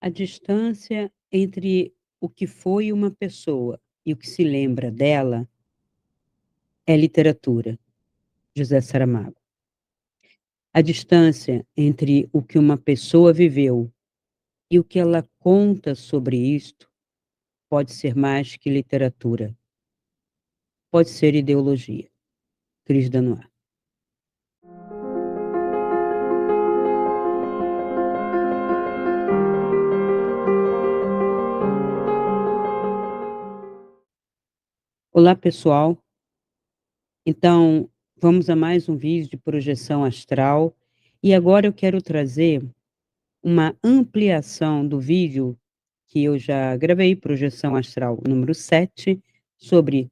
A distância entre o que foi uma pessoa e o que se lembra dela é literatura, José Saramago. A distância entre o que uma pessoa viveu e o que ela conta sobre isto pode ser mais que literatura, pode ser ideologia. Cris Danois. Olá, pessoal. Então, vamos a mais um vídeo de projeção astral e agora eu quero trazer uma ampliação do vídeo que eu já gravei, projeção astral número 7, sobre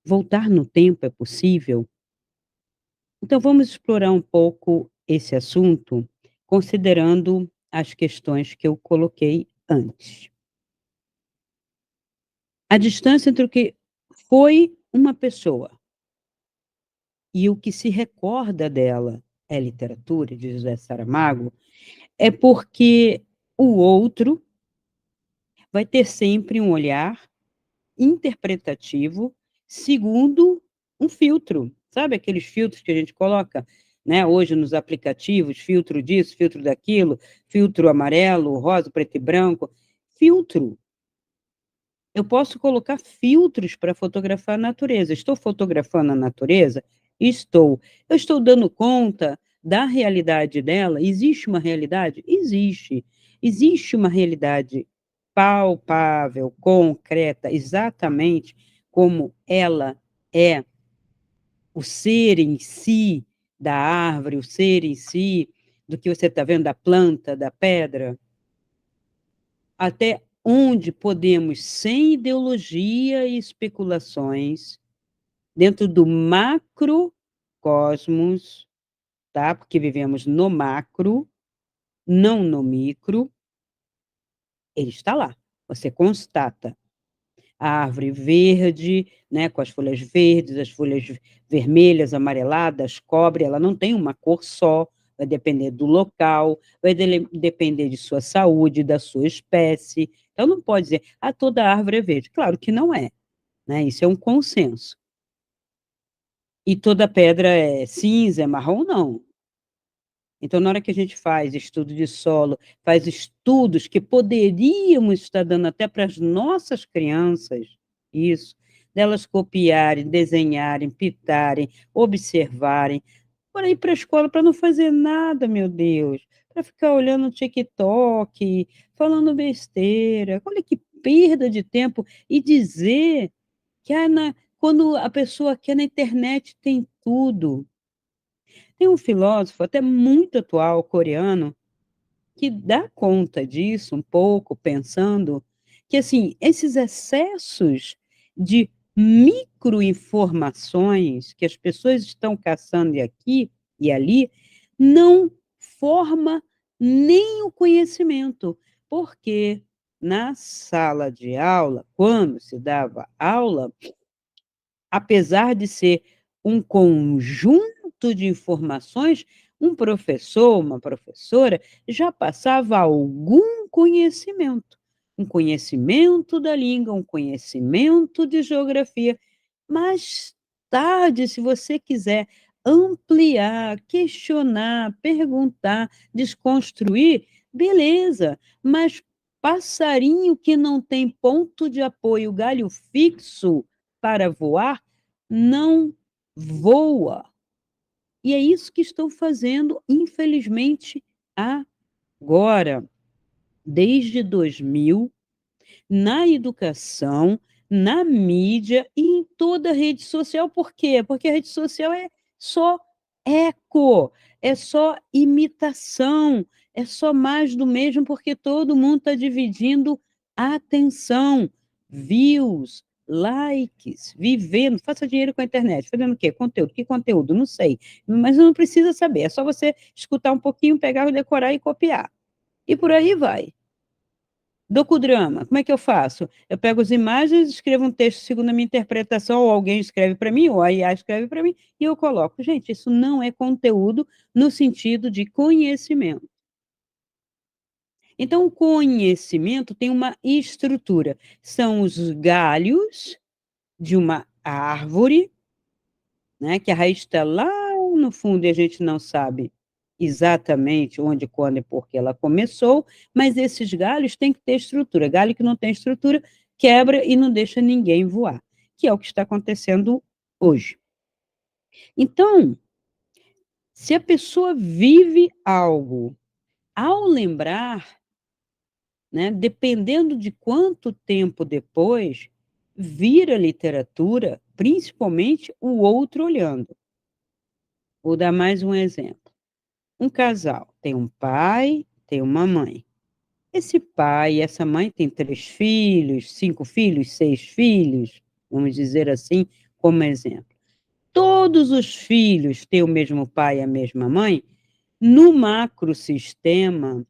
voltar no tempo é possível? Então vamos explorar um pouco esse assunto, considerando as questões que eu coloquei antes. A distância entre o que foi uma pessoa e o que se recorda dela é literatura, de José Saramago, é porque o outro vai ter sempre um olhar interpretativo segundo um filtro. Sabe aqueles filtros que a gente coloca, né, hoje nos aplicativos, filtro disso, filtro daquilo, filtro amarelo, rosa, preto e branco, filtro. Eu posso colocar filtros para fotografar a natureza. Estou fotografando a natureza? Estou. Eu estou dando conta da realidade dela? Existe uma realidade? Existe. Existe uma realidade palpável, concreta, exatamente como ela é, o ser em si da árvore, o ser em si do que você está vendo da planta, da pedra, até onde podemos, sem ideologia e especulações, dentro do macrocosmos, tá? Porque vivemos no macro, não no micro, ele está lá. Você constata a árvore verde, né, com as folhas verdes, as folhas vermelhas, amareladas, cobre, ela não tem uma cor só, vai depender do local, vai depender de sua saúde, da sua espécie. Então, não pode dizer, toda árvore é verde. Claro que não é, né? Isso é um consenso. E toda pedra é cinza, é marrom, não. Então, na hora que a gente faz estudo de solo, faz estudos que poderíamos estar dando até para as nossas crianças, isso, delas copiarem, desenharem, pintarem, observarem, para ir para a escola para não fazer nada, meu Deus, para ficar olhando o TikTok, falando besteira. Olha que perda de tempo. E dizer que quando a pessoa quer na internet tem tudo. Tem um filósofo até muito atual, coreano, que dá conta disso um pouco, pensando que, assim, esses excessos de microinformações que as pessoas estão caçando aqui e ali, não forma nem o conhecimento, porque na sala de aula, quando se dava aula, apesar de ser um conjunto de informações, um professor, uma professora já passava algum conhecimento, um conhecimento da língua, um conhecimento de geografia. Mais tarde, se você quiser ampliar, questionar, perguntar, desconstruir, beleza, mas passarinho que não tem ponto de apoio, galho fixo para voar, não voa. E é isso que estão fazendo, infelizmente, agora, desde 2000, na educação, na mídia e em toda a rede social. Por quê? Porque a rede social é só eco, é só imitação, é só mais do mesmo, porque todo mundo está dividindo a atenção, views, likes, vivendo, faça dinheiro com a internet, fazendo o quê? Conteúdo. Que conteúdo? Não sei, mas não precisa saber, é só você escutar um pouquinho, pegar, decorar e copiar. E por aí vai. Docudrama, como é que eu faço? Eu pego as imagens, escrevo um texto segundo a minha interpretação, ou alguém escreve para mim, ou a IA escreve para mim, e eu coloco. Gente, isso não é conteúdo no sentido de conhecimento. Então, o conhecimento tem uma estrutura. São os galhos de uma árvore, né, que a raiz está lá no fundo e a gente não sabe exatamente onde, quando e por que ela começou, mas esses galhos têm que ter estrutura. Galho que não tem estrutura quebra e não deixa ninguém voar, que é o que está acontecendo hoje. Então, se a pessoa vive algo, ao lembrar, né, dependendo de quanto tempo depois, vira literatura, principalmente o outro olhando. Vou dar mais um exemplo. Um casal tem um pai, tem uma mãe. Esse pai e essa mãe têm 3 filhos, 5 filhos, 6 filhos, vamos dizer assim, como exemplo. Todos os filhos têm o mesmo pai e a mesma mãe? No macrosistema,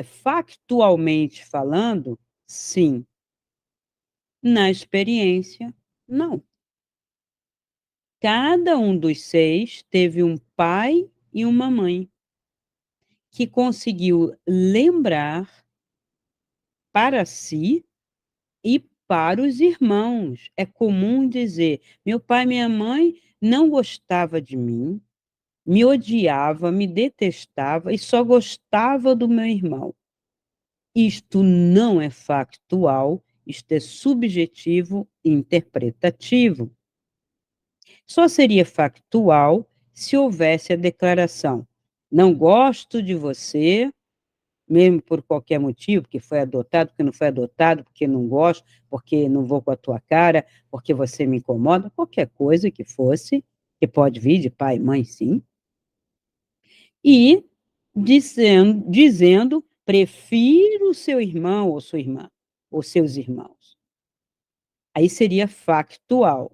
factualmente falando, sim. Na experiência, não. Cada um dos 6 teve um pai e uma mãe que conseguiu lembrar para si e para os irmãos. É comum dizer: "Meu pai e minha mãe não gostava de mim, me odiava, me detestava e só gostava do meu irmão". Isto não é factual, isto é subjetivo e interpretativo. Só seria factual se houvesse a declaração: "Não gosto de você, mesmo por qualquer motivo, porque foi adotado, porque não foi adotado, porque não gosto, porque não vou com a tua cara, porque você me incomoda", qualquer coisa que fosse, que pode vir de pai e mãe, sim, e dizendo: "Prefiro o seu irmão ou sua irmã, ou seus irmãos". Aí seria factual.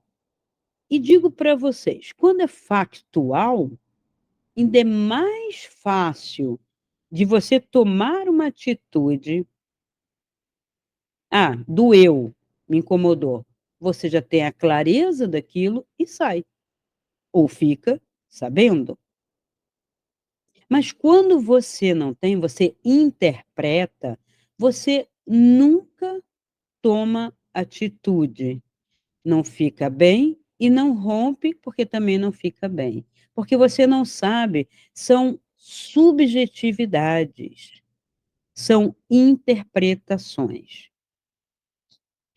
E digo para vocês, quando é factual, ainda é mais fácil de você tomar uma atitude. "Ah, doeu, me incomodou". Você já tem a clareza daquilo e sai, ou fica sabendo. Mas quando você não tem, você interpreta, você nunca toma atitude. Não fica bem e não rompe, porque também não fica bem. Porque você não sabe, são subjetividades, são interpretações.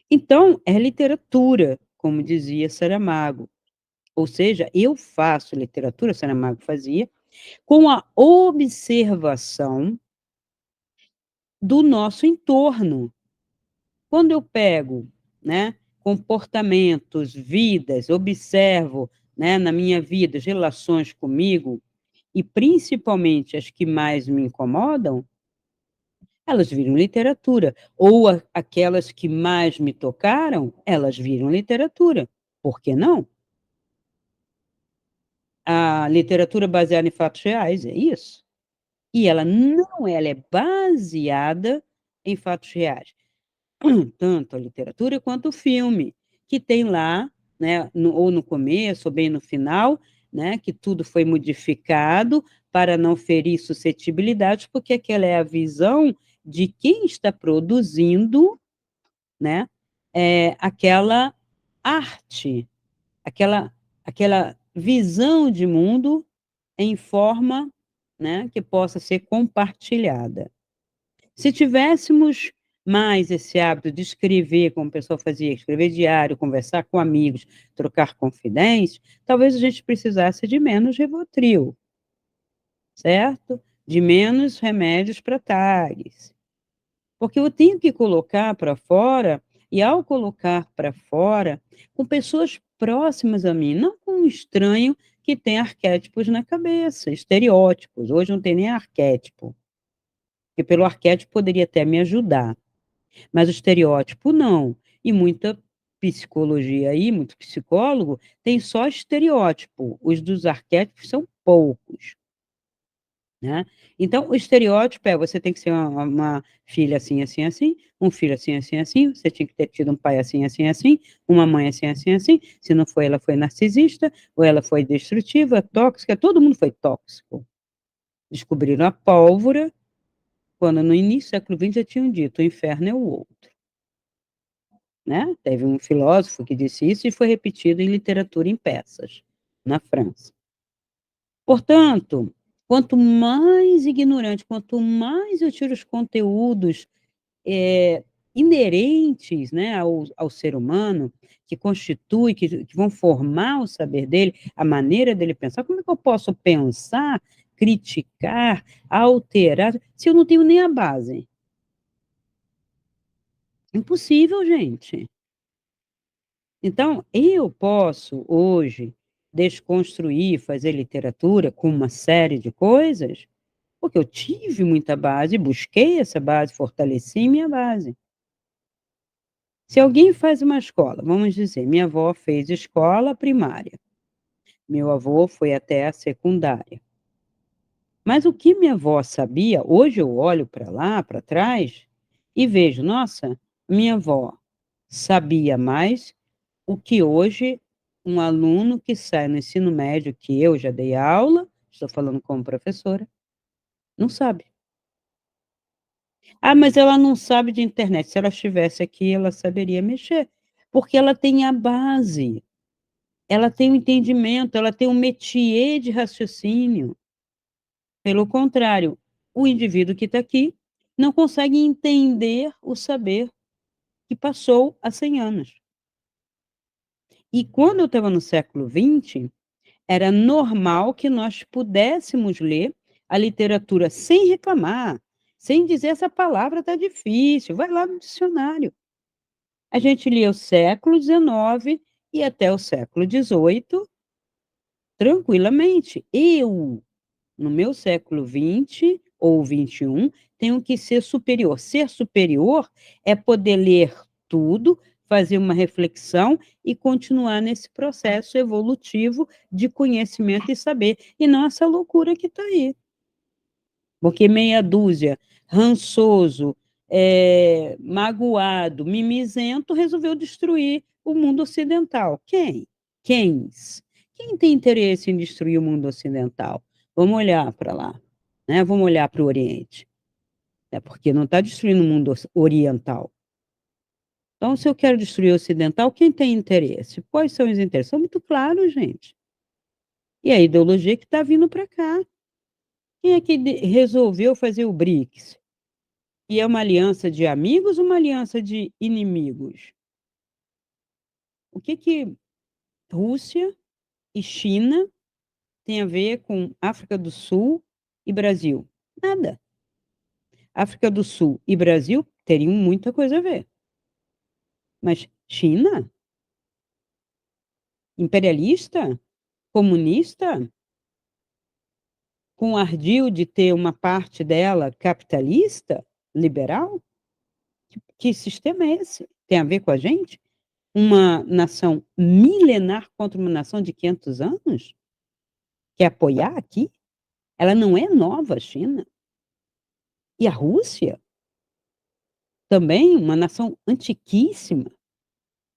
Então, é literatura, como dizia Saramago. Ou seja, eu faço literatura, Saramago fazia, com a observação do nosso entorno. Quando eu pego, né, comportamentos, vidas, observo, né, na minha vida, as relações comigo, e principalmente as que mais me incomodam, elas viram literatura. Ou aquelas que mais me tocaram, elas viram literatura. Por que não? A literatura baseada em fatos reais, é isso. E ela é baseada em fatos reais. Tanto a literatura quanto o filme, que tem lá, né, ou no começo ou bem no final, né, que tudo foi modificado para não ferir suscetibilidades, porque aquela é a visão de quem está produzindo, né, aquela arte, aquela aquela visão de mundo em forma, né, que possa ser compartilhada. Se tivéssemos mais esse hábito de escrever, como o pessoal fazia, escrever diário, conversar com amigos, trocar confidências, talvez a gente precisasse de menos Rivotril, certo? De menos remédios para TAGs. Porque eu tenho que colocar para fora, e ao colocar para fora, com pessoas próximas a mim, não com um estranho que tem arquétipos na cabeça, estereótipos. Hoje não tem nem arquétipo, porque pelo arquétipo poderia até me ajudar. Mas o estereótipo não. E muita psicologia aí, muito psicólogo, tem só estereótipo, os dos arquétipos são poucos, né. Então o estereótipo é: você tem que ser uma filha assim, assim, assim, um filho assim, assim, assim, você tinha que ter tido um pai assim, assim, assim, uma mãe assim, assim, assim, se não foi, ela foi narcisista, ou ela foi destrutiva, tóxica, todo mundo foi tóxico. Descobriram a pólvora, quando no início do século XX já tinham dito: "O inferno é o outro", né. Teve um filósofo que disse isso e foi repetido em literatura em peças, na França. Portanto, quanto mais ignorante, quanto mais eu tiro os conteúdos, eh, inerentes, né, ao ser humano, que constitui, que vão formar o saber dele, a maneira dele pensar, como é que eu posso pensar, criticar, alterar, se eu não tenho nem a base? Impossível, gente. Então, eu posso hoje desconstruir, fazer literatura com uma série de coisas, porque eu tive muita base, busquei essa base, fortaleci minha base. Se alguém faz uma escola, vamos dizer, minha avó fez escola primária, meu avô foi até a secundária. Mas o que minha avó sabia, hoje eu olho para lá, para trás, e vejo, nossa, minha avó sabia mais o que hoje um aluno que sai no ensino médio, que eu já dei aula, estou falando como professora, não sabe. Ah, mas ela não sabe de internet. Se ela estivesse aqui, ela saberia mexer, porque ela tem a base, ela tem o entendimento, ela tem um métier de raciocínio. Pelo contrário, o indivíduo que está aqui não consegue entender o saber que passou há 100 anos. E quando eu estava no século XX, era normal que nós pudéssemos ler a literatura sem reclamar, sem dizer: "Essa palavra está difícil", vai lá no dicionário. A gente lia o século XIX e até o século XVIII tranquilamente. Eu, no meu século XX ou XXI, tenho que ser superior. Ser superior é poder ler tudo, fazer uma reflexão e continuar nesse processo evolutivo de conhecimento e saber, e não essa loucura que está aí. Porque meia dúzia, rançoso, magoado, mimizento, resolveu destruir o mundo ocidental. Quem? Quens? Quem tem interesse em destruir o mundo ocidental? Vamos olhar para lá, né, vamos olhar para o Oriente, né, porque não está destruindo o mundo oriental. Então, se eu quero destruir o ocidental, quem tem interesse? Quais são os interesses? São muito claros, gente. E a ideologia que está vindo para cá. Quem é que resolveu fazer o BRICS? E é uma aliança de amigos ou uma aliança de inimigos? O que que Rússia e China têm a ver com África do Sul e Brasil? Nada. África do Sul e Brasil teriam muita coisa a ver. Mas China? Imperialista? Comunista? Com ardil de ter uma parte dela capitalista? Liberal? Que sistema é esse? Tem a ver com a gente? Uma nação milenar contra uma nação de 500 anos? Quer apoiar aqui? Ela não é nova, a China. E a Rússia? Também uma nação antiquíssima,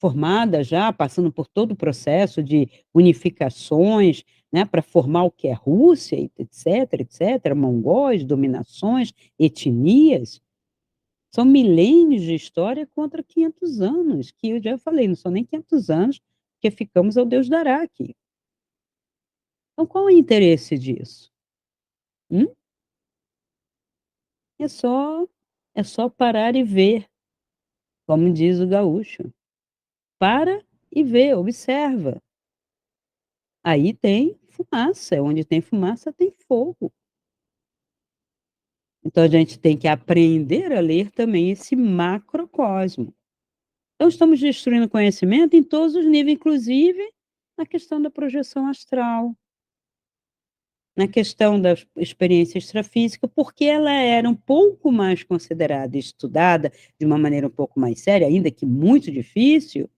formada já, passando por todo o processo de unificações, né, para formar o que é Rússia, e etc, etc, mongóis, dominações, etnias. São milênios de história contra 500 anos, que eu já falei, não são nem 500 anos, que ficamos ao Deus dará aqui. Então qual é o interesse disso? Hum? É só parar e ver, como diz o gaúcho. Para e vê, observa. Aí tem fumaça, onde tem fumaça tem fogo. Então a gente tem que aprender a ler também esse macrocosmo. Então estamos destruindo conhecimento em todos os níveis, inclusive na questão da projeção astral, na questão da experiência extrafísica, porque ela era um pouco mais considerada e estudada de uma maneira um pouco mais séria, ainda que muito difícil,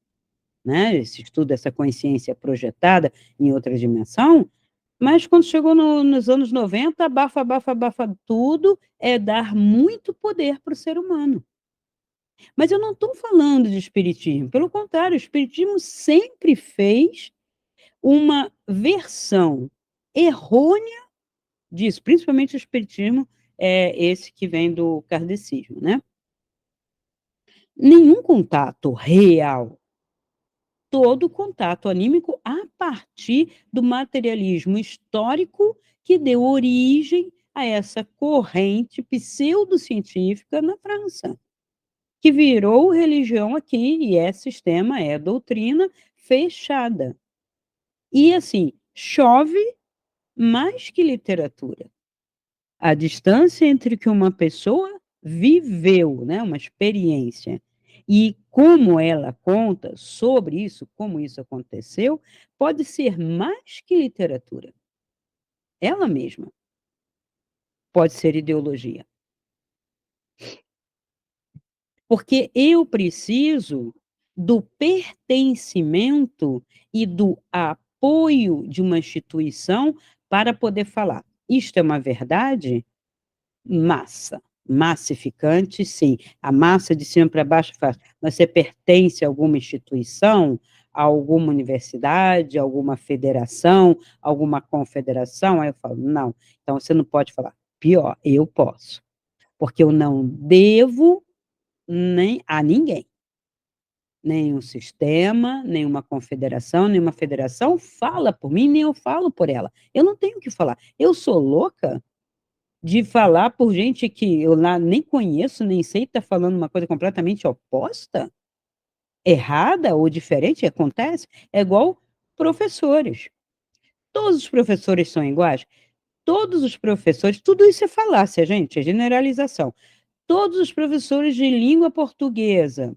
né, esse estudo, essa consciência projetada em outra dimensão, mas quando chegou nos anos 90, abafa, abafa, abafa tudo, é dar muito poder para o ser humano. Mas eu não estou falando de espiritismo, pelo contrário, o espiritismo sempre fez uma versão errônea disso, principalmente o espiritismo é esse que vem do kardecismo, né? Nenhum contato real, todo contato anímico a partir do materialismo histórico que deu origem a essa corrente pseudocientífica na França, que virou religião aqui e é sistema, é doutrina fechada. E assim, chove mais que literatura. A distância entre o que uma pessoa viveu, né, uma experiência, e como ela conta sobre isso, como isso aconteceu, pode ser mais que literatura. Ela mesma pode ser ideologia. Porque eu preciso do pertencimento e do apoio de uma instituição para poder falar. Isto é uma verdade? Massa. Massificante, sim. A massa de cima para baixo faz. Mas você pertence a alguma instituição, a alguma universidade, a alguma federação, alguma confederação? Aí eu falo, não. Então você não pode falar. Pior, eu posso. Porque eu não devo nem a ninguém. Nenhum sistema, nenhuma confederação, nenhuma federação fala por mim, nem eu falo por ela. Eu não tenho o que falar. Eu sou louca de falar por gente que eu lá nem conheço, nem sei, está falando uma coisa completamente oposta, errada ou diferente, acontece, é igual professores. Todos os professores são iguais? Todos os professores, tudo isso é falácia, gente, é generalização. Todos os professores de língua portuguesa,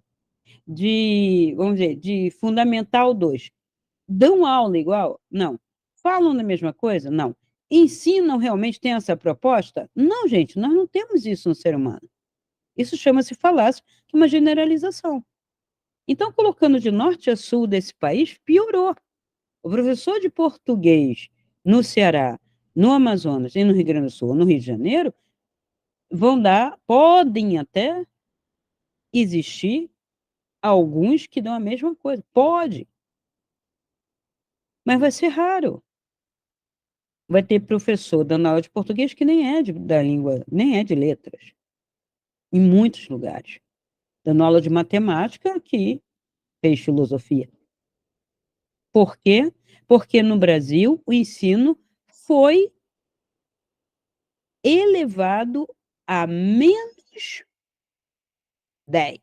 vamos dizer, de Fundamental 2, dão aula igual? Não. Falam da mesma coisa? Não. Ensinam realmente, tem essa proposta? Não, gente, nós não temos isso no ser humano. Isso chama-se falácia, que é uma generalização. Então, colocando de norte a sul desse país, piorou. O professor de português no Ceará, no Amazonas e no Rio Grande do Sul, no Rio de Janeiro, podem até existir alguns que dão a mesma coisa. Pode, mas vai ser raro. Vai ter professor dando aula de português que nem é da língua, nem é de letras, em muitos lugares. Dando aula de matemática que fez filosofia. Por quê? Porque no Brasil o ensino foi elevado a menos 10.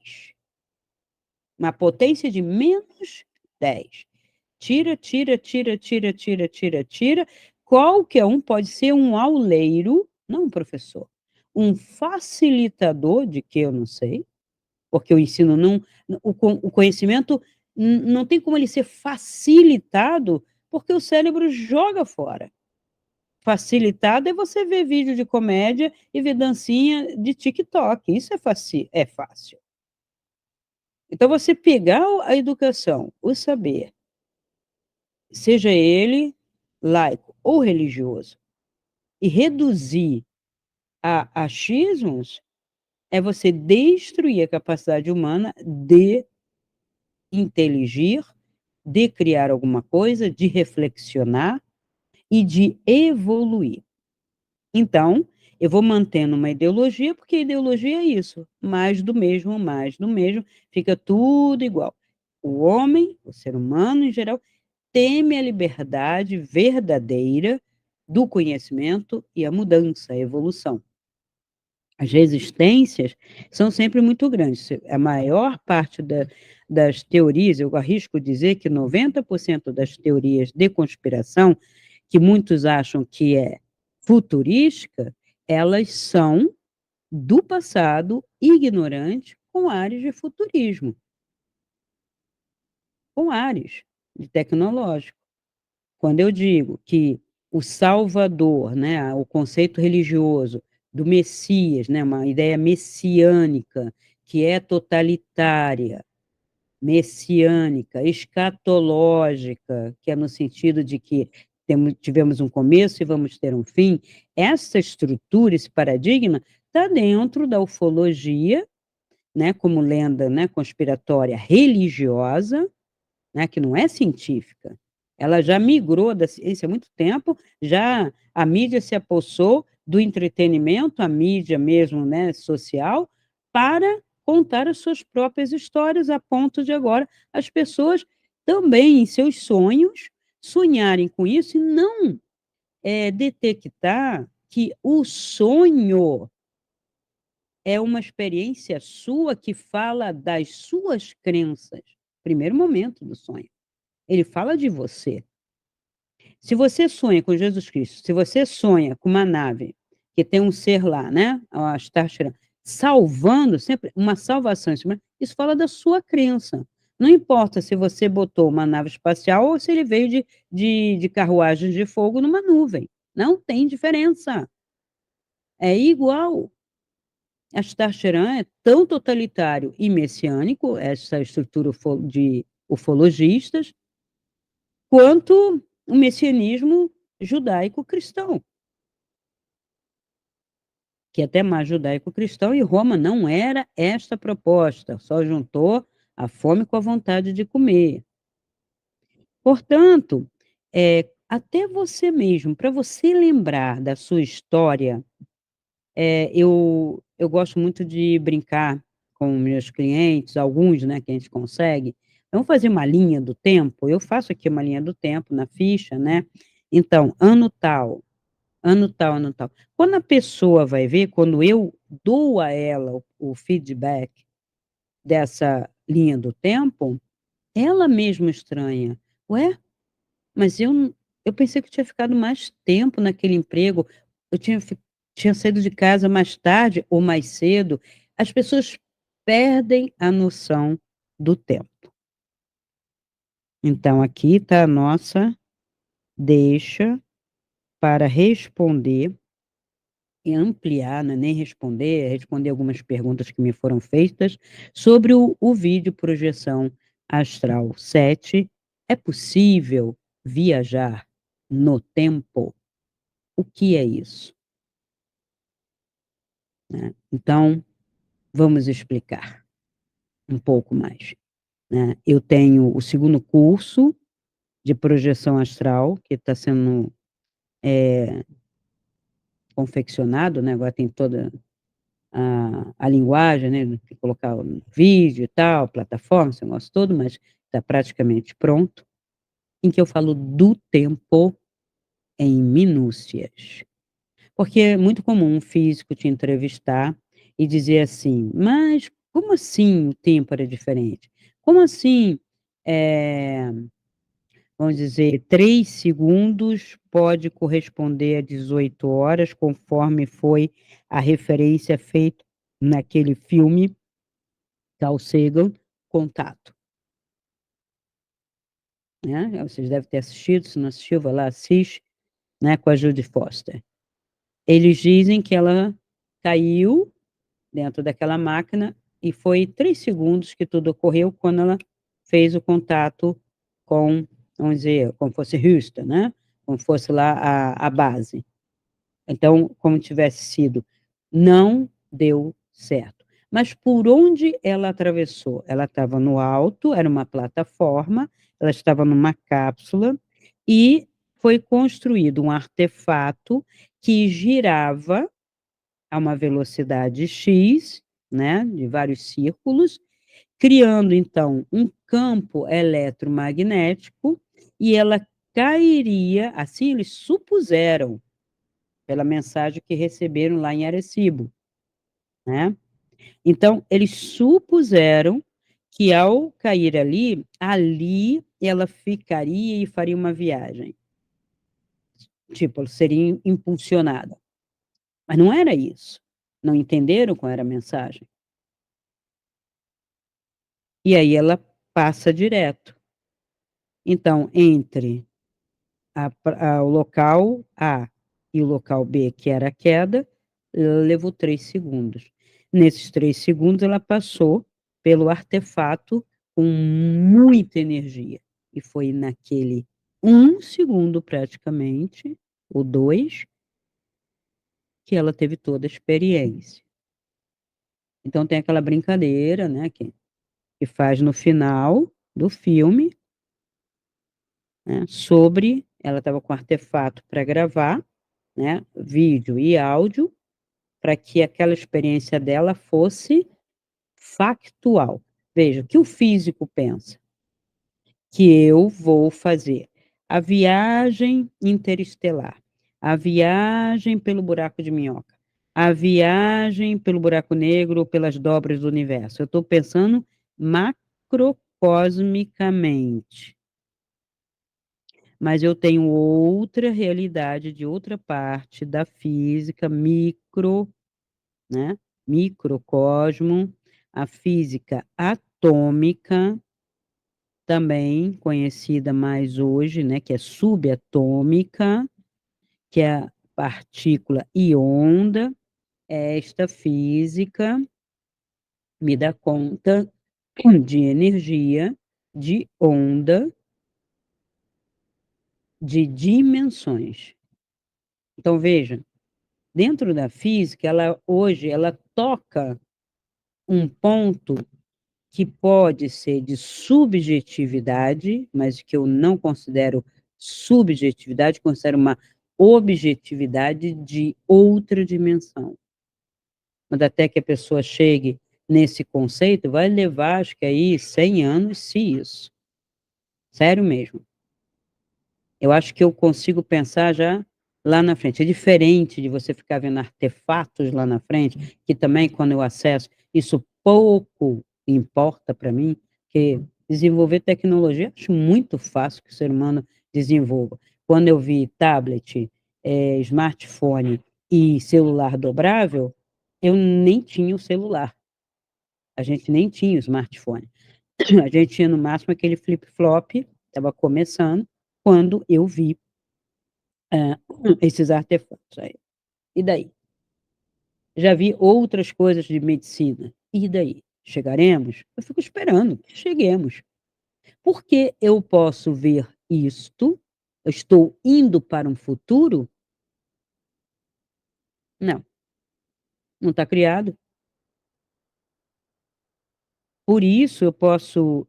Uma potência de menos 10. Tira, tira, tira, tira, tira, tira, tira. Qualquer um pode ser um auleiro, não um professor, um facilitador de que eu não sei, porque o ensino não, o conhecimento não tem como ele ser facilitado, porque o cérebro joga fora. Facilitado é você ver vídeo de comédia e ver dancinha de TikTok. Isso é fácil. Então, você pegar a educação, o saber, seja ele laico ou religioso, e reduzir a achismos, é você destruir a capacidade humana de inteligir, de criar alguma coisa, de reflexionar e de evoluir. Então, eu vou mantendo uma ideologia, porque ideologia é isso, mais do mesmo, fica tudo igual. O homem, o ser humano em geral, teme a liberdade verdadeira do conhecimento e a mudança, a evolução. As resistências são sempre muito grandes. A maior parte das teorias, eu arrisco dizer que 90% das teorias de conspiração, que muitos acham que é futurística, elas são do passado, ignorante, com áreas de futurismo, com áreas de tecnológico. Quando eu digo que o Salvador, né, o conceito religioso do Messias, né, uma ideia messiânica, que é totalitária, messiânica, escatológica, que é no sentido de que tivemos um começo e vamos ter um fim, essa estrutura, esse paradigma, está dentro da ufologia, né, como lenda, né, conspiratória religiosa, né, que não é científica. Ela já migrou da ciência há muito tempo, já a mídia se apossou do entretenimento, a mídia mesmo, né, social, para contar as suas próprias histórias, a ponto de agora as pessoas também, em seus sonhos, sonharem com isso e não detectar que o sonho é uma experiência sua que fala das suas crenças. Primeiro momento do sonho. Ele fala de você. Se você sonha com Jesus Cristo, se você sonha com uma nave que tem um ser lá, né, a Star Trek, salvando sempre uma salvação, isso fala da sua crença. Não importa se você botou uma nave espacial ou se ele veio de carruagens de fogo numa nuvem. Não tem diferença. É igual. A Star-Cheran é tão totalitário e messiânico, essa estrutura de ufologistas, quanto o messianismo judaico-cristão, que é até mais judaico-cristão, e Roma não era esta proposta, só juntou a fome com a vontade de comer. Portanto, até você mesmo, para você lembrar da sua história, eu gosto muito de brincar com meus clientes, alguns, né, que a gente consegue. Vamos fazer uma linha do tempo? Eu faço aqui uma linha do tempo na ficha, né? Então, ano tal, ano tal, ano tal. Quando a pessoa vai ver, quando eu dou a ela o feedback dessa linha do tempo, ela mesma estranha. Ué, mas eu pensei que eu tinha ficado mais tempo naquele emprego, eu tinha saído de casa mais tarde ou mais cedo. As pessoas perdem a noção do tempo. Então, aqui está a nossa deixa para responder e ampliar, não é nem responder, é responder algumas perguntas que me foram feitas sobre o vídeo Projeção Astral 7. É possível viajar no tempo? O que é isso? Né? Então, vamos explicar um pouco mais. Né? Eu tenho o segundo curso de projeção astral, que está sendo confeccionado, né? Agora tem toda a linguagem, né? Tem que colocar o vídeo e tal, plataforma, esse negócio todo, mas está praticamente pronto, em que eu falo do tempo em minúcias. Porque é muito comum um físico te entrevistar e dizer assim: "Mas como assim o tempo era diferente? Como assim, eh, vamos dizer, 3 segundos pode corresponder a 18 horas, conforme foi a referência feita naquele filme Carl Sagan, Contato", né. Vocês devem ter assistido, se não assistiu, vai lá, assiste, né, com a Jodie Foster. Eles dizem que ela caiu dentro daquela máquina, e foi 3 segundos que tudo ocorreu quando ela fez o contato com, vamos dizer, como fosse Houston, né, como fosse lá a base. Então, como tivesse sido, não deu certo. Mas por onde ela atravessou? Ela estava no alto, era uma plataforma, ela estava numa cápsula, e foi construído um artefato que girava a uma velocidade X, né, de vários círculos, criando então um campo eletromagnético, e ela cairia, assim eles supuseram, pela mensagem que receberam lá em Arecibo, né. Então eles supuseram que ao cair ali ela ficaria e faria uma viagem, tipo, ela seria impulsionada, mas não era isso, não entenderam qual era a mensagem. E aí ela passa direto. Então, entre o local A e o local B, que era a queda, levou 3 segundos. Nesses 3 segundos, ela passou pelo artefato com muita energia. E foi naquele 1 segundo, praticamente, ou 2, que ela teve toda a experiência. Então, tem aquela brincadeira, né, que faz no final do filme, né, sobre ela estava com artefato para gravar, né, vídeo e áudio, para que aquela experiência dela fosse factual. Veja, o que o físico pensa? Que eu vou fazer a viagem interestelar, a viagem pelo buraco de minhoca, a viagem pelo buraco negro ou pelas dobras do universo. Eu estou pensando macrocosmicamente, mas eu tenho outra realidade de outra parte da física micro, né? Microcosmo, a física atômica, também conhecida mais hoje, né, que é subatômica, que é a partícula e onda. Esta física me dá conta de energia, de onda, de dimensões. Então, veja, dentro da física, ela hoje ela toca um ponto que pode ser de subjetividade, mas que eu não considero subjetividade, considero uma objetividade de outra dimensão. Mas até que a pessoa chegue nesse conceito, vai levar, acho que aí, 100 anos, se isso. Sério mesmo. Eu acho que eu consigo pensar já lá na frente. É diferente de você ficar vendo artefatos lá na frente, que também, quando eu acesso, isso pouco importa para mim, que desenvolver tecnologia, acho muito fácil que o ser humano desenvolva. Quando eu vi tablet, smartphone e celular dobrável, eu nem tinha o celular. A gente nem tinha o smartphone. A gente tinha, no máximo, aquele flip-flop, estava começando, quando eu vi é, esses artefatos aí. E daí? Já vi outras coisas de medicina. E daí? Chegaremos? Eu fico esperando que cheguemos. Porque eu posso ver isto, eu estou indo para um futuro? Não, não está criado. Por isso eu posso,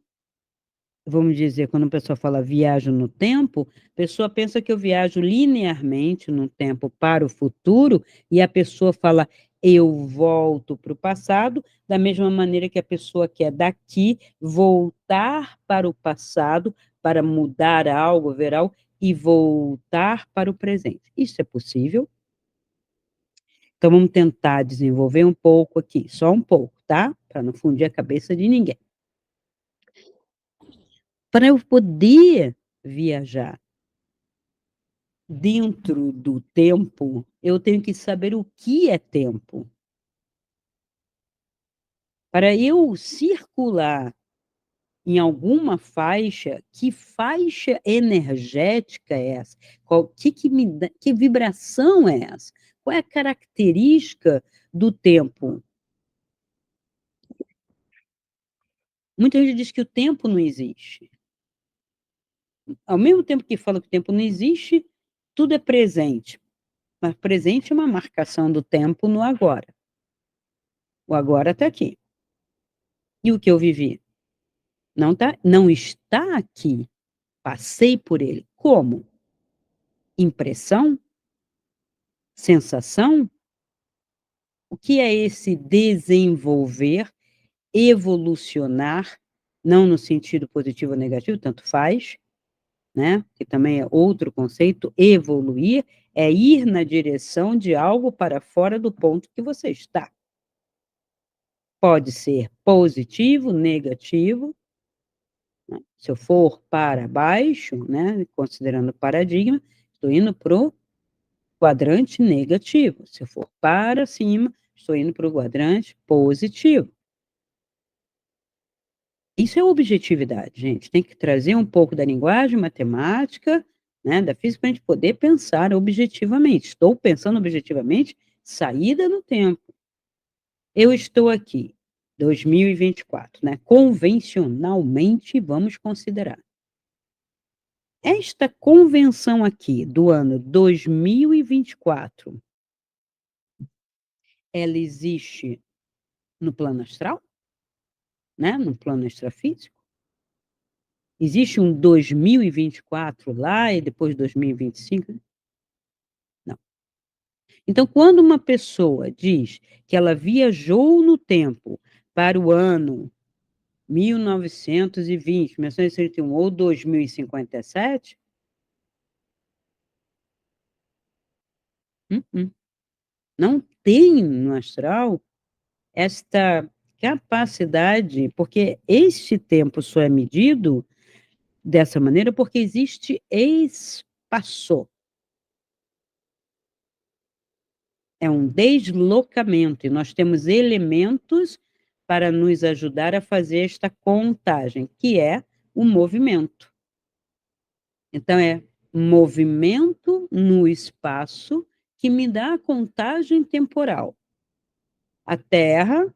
vamos dizer, quando a pessoa fala viajo no tempo, a pessoa pensa que eu viajo linearmente no tempo para o futuro, e a pessoa fala, eu volto para o passado, da mesma maneira que a pessoa quer daqui voltar para o passado, para mudar algo, ver algo, e voltar para o presente. Isso é possível? Então vamos tentar desenvolver um pouco aqui, só um pouco, tá? Para não fundir a cabeça de ninguém. Para eu poder viajar dentro do tempo, eu tenho que saber o que é tempo. Para eu circular em alguma faixa, que faixa energética é essa? Qual que me dá, que vibração é essa? Qual é a característica do tempo? Muita gente diz que o tempo não existe. Ao mesmo tempo que fala que o tempo não existe, tudo é presente. Mas presente é uma marcação do tempo no agora. O agora está aqui. E o que eu vivi? Não está aqui. Passei por ele. Como? Impressão? Sensação? O que é esse desenvolver, evolucionar, não no sentido positivo ou negativo, tanto faz, né? Que também é outro conceito. Evoluir é ir na direção de algo para fora do ponto que você está. Pode ser positivo, negativo, né? Se eu for para baixo, né, considerando o paradigma, estou indo para o quadrante negativo. Se eu for para cima, estou indo para o quadrante positivo. Isso é objetividade, gente. Tem que trazer um pouco da linguagem matemática, né, da física, para a gente poder pensar objetivamente. Estou pensando objetivamente, saída no tempo. Eu estou aqui, 2024, né? Convencionalmente, vamos considerar. Esta convenção aqui do ano 2024, ela existe no plano astral, né? No plano extrafísico? Existe um 2024 lá e depois 2025? Não. Então, quando uma pessoa diz que ela viajou no tempo para o ano 1920, 1931 ou 2057, mm-mm, não tem no astral esta capacidade, porque este tempo só é medido dessa maneira porque existe espaço. É um deslocamento e nós temos elementos para nos ajudar a fazer esta contagem, que é o movimento. Então, é movimento no espaço que me dá a contagem temporal. A Terra,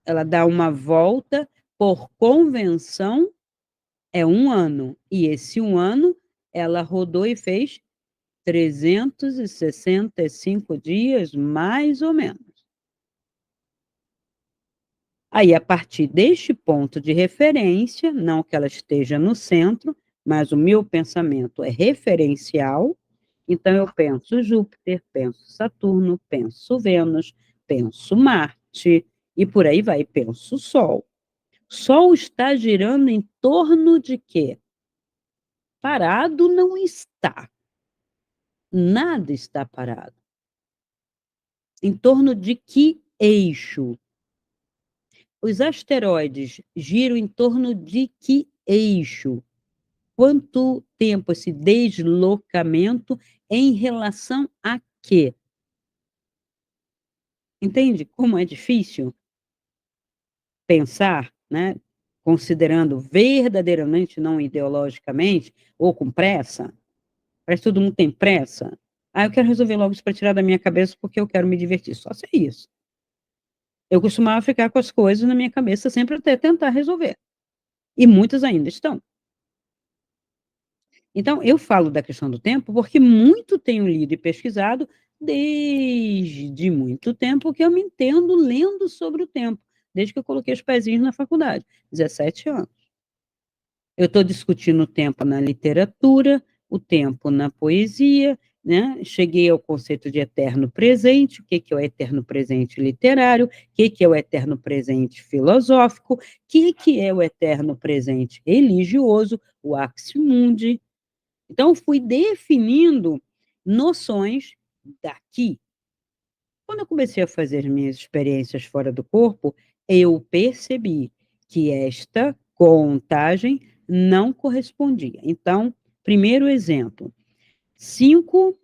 ela dá uma volta, por convenção, é 1 ano. E esse 1 ano, ela rodou e fez 365 dias, mais ou menos. Aí, a partir deste ponto de referência, não que ela esteja no centro, mas o meu pensamento é referencial, então eu penso Júpiter, penso Saturno, penso Vênus, penso Marte, e por aí vai, penso Sol. Sol está girando em torno de quê? Parado não está. Nada está parado. Em torno de que eixo? Os asteroides giram em torno de que eixo? Quanto tempo esse deslocamento em relação a quê? Entende como é difícil pensar, né, considerando verdadeiramente, não ideologicamente, ou com pressa? Parece que todo mundo tem pressa. "Ah, eu quero resolver logo isso para tirar da minha cabeça, porque eu quero me divertir", só se é isso. Eu costumava ficar com as coisas na minha cabeça sempre até tentar resolver, e muitas ainda estão. Então, eu falo da questão do tempo, porque muito tenho lido e pesquisado desde muito tempo que eu me entendo lendo sobre o tempo, desde que eu coloquei os pezinhos na faculdade, 17 anos. Eu estou discutindo o tempo na literatura, o tempo na poesia, né, cheguei ao conceito de eterno presente, o que que é o eterno presente literário, o que que é o eterno presente filosófico, o que é o eterno presente religioso, o aximundi. Então, fui definindo noções daqui. Quando eu comecei a fazer as minhas experiências fora do corpo, eu percebi que esta contagem não correspondia. Então, primeiro exemplo, 5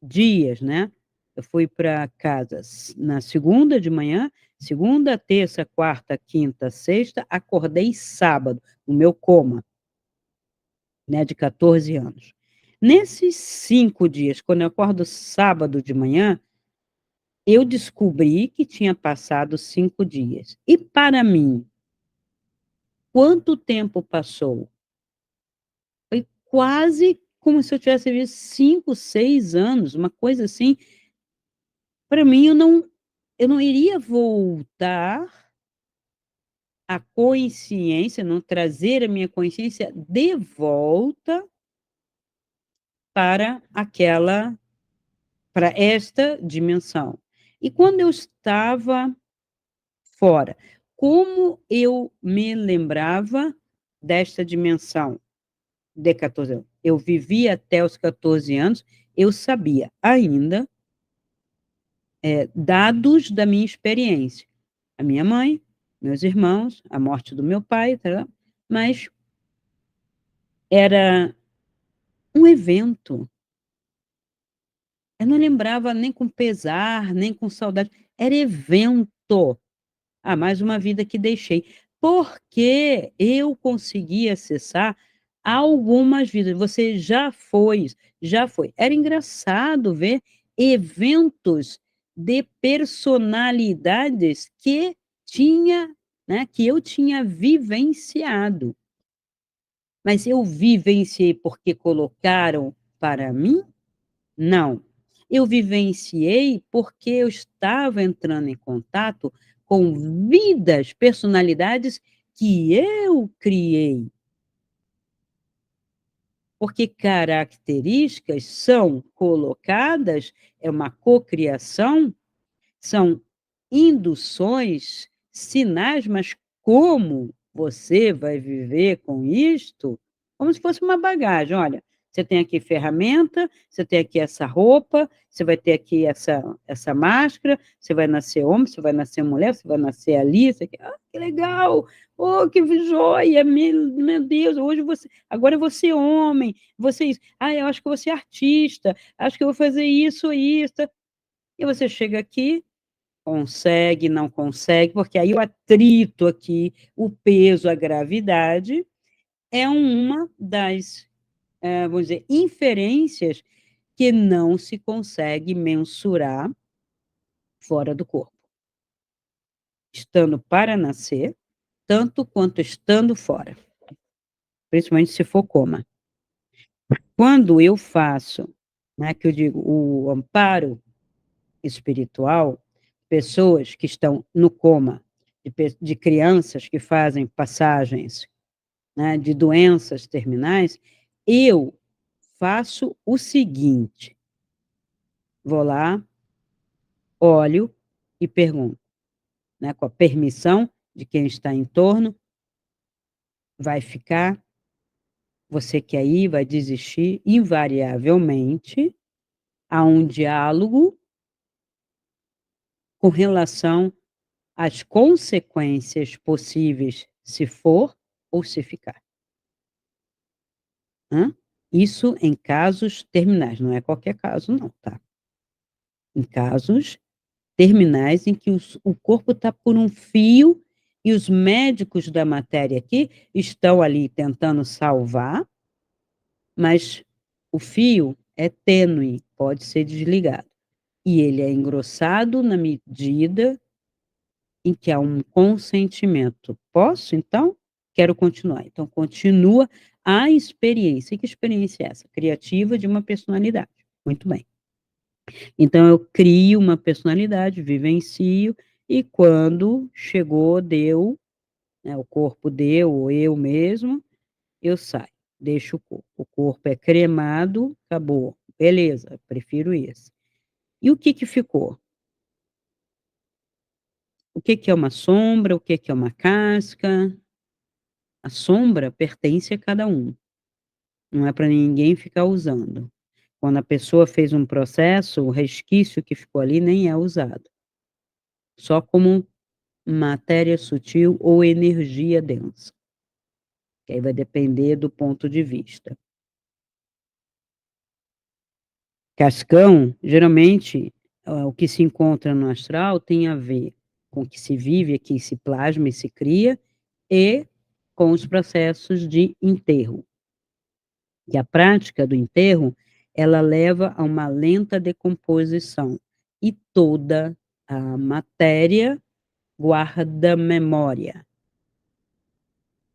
dias, né? Eu fui para casa na segunda de manhã, segunda, terça, quarta, quinta, sexta, acordei sábado, no meu coma, né, de 14 anos. Nesses 5 dias, quando eu acordo sábado de manhã, eu descobri que tinha passado 5 dias. E para mim, quanto tempo passou? Foi quase como se eu tivesse visto 5, 6 anos, uma coisa assim. Para mim, eu não iria voltar a consciência, não trazer a minha consciência de volta para aquela para esta dimensão. E quando eu estava fora, como eu me lembrava desta dimensão de 14 anos? Eu vivi até os 14 anos, eu sabia ainda, dados da minha experiência. A minha mãe, meus irmãos, a morte do meu pai, mas era um evento. Eu não lembrava nem com pesar, nem com saudade, era evento. Ah, mais uma vida que deixei. Porque eu consegui acessar algumas vidas. Você já foi. Era engraçado ver eventos de personalidades que tinha, né, que eu tinha vivenciado. Mas eu vivenciei porque colocaram para mim? Não. Eu vivenciei porque eu estava entrando em contato com vidas, personalidades que eu criei. porque características são colocadas, é uma cocriação, são induções, sinais, mas como você vai viver com isto? Como se fosse uma bagagem. Olha, você tem aqui ferramenta, você tem aqui essa roupa, você vai ter aqui essa máscara, você vai nascer homem, você vai nascer mulher, você vai nascer ali, isso aqui. Ah, que legal! Oh, que joia! Meu Deus, hoje você. Agora você é homem, você isso. Ah, eu acho que você é artista, acho que eu vou fazer isso, isso. E você chega aqui, consegue, não consegue, porque aí o atrito aqui, o peso, a gravidade, é uma das, vamos dizer, inferências que não se consegue mensurar fora do corpo. Estando para nascer, tanto quanto estando fora. Principalmente se for coma. Quando eu faço, né, que eu digo, o amparo espiritual, pessoas que estão no coma, de crianças que fazem passagens, né, de doenças terminais, eu faço o seguinte: vou lá, olho e pergunto, né, com a permissão de quem está em torno, vai ficar, você quer ir, vai desistir, invariavelmente, há um diálogo com relação às consequências possíveis, se for ou se ficar. Hã? Isso em casos terminais, não é qualquer caso, não, tá? Em casos terminais em que o corpo está por um fio e os médicos da matéria aqui estão ali tentando salvar, mas o fio é tênue, pode ser desligado. E ele é engrossado na medida em que há um consentimento. Posso, então? Quero continuar. Então, continua a experiência. E que experiência é essa? Criativa de uma personalidade. Muito bem. Então, eu crio uma personalidade, vivencio, e quando chegou, deu, né, o corpo deu, ou eu mesmo, eu saio, deixo o corpo. O corpo é cremado, acabou. Beleza, prefiro esse. E o que que ficou? O que que é uma sombra? O que que é uma casca? A sombra pertence a cada um, não é para ninguém ficar usando. Quando a pessoa fez um processo, o resquício que ficou ali nem é usado, só como matéria sutil ou energia densa, que aí vai depender do ponto de vista. Cascão, geralmente, o que se encontra no astral tem a ver com o que se vive aqui, se plasma e se cria, e com os processos de enterro. Que a prática do enterro, ela leva a uma lenta decomposição, e toda a matéria guarda memória.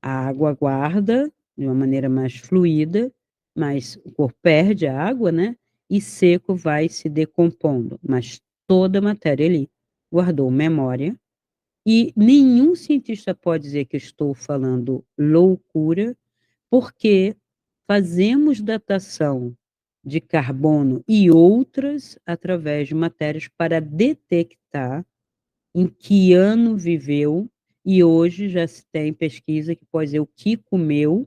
A água guarda de uma maneira mais fluida, mas o corpo perde a água, né, e seco vai se decompondo, mas toda a matéria ali guardou memória, e nenhum cientista pode dizer que eu estou falando loucura, porque fazemos datação de carbono e outras através de matérias para detectar em que ano viveu, e hoje já se tem pesquisa que pode dizer o que comeu,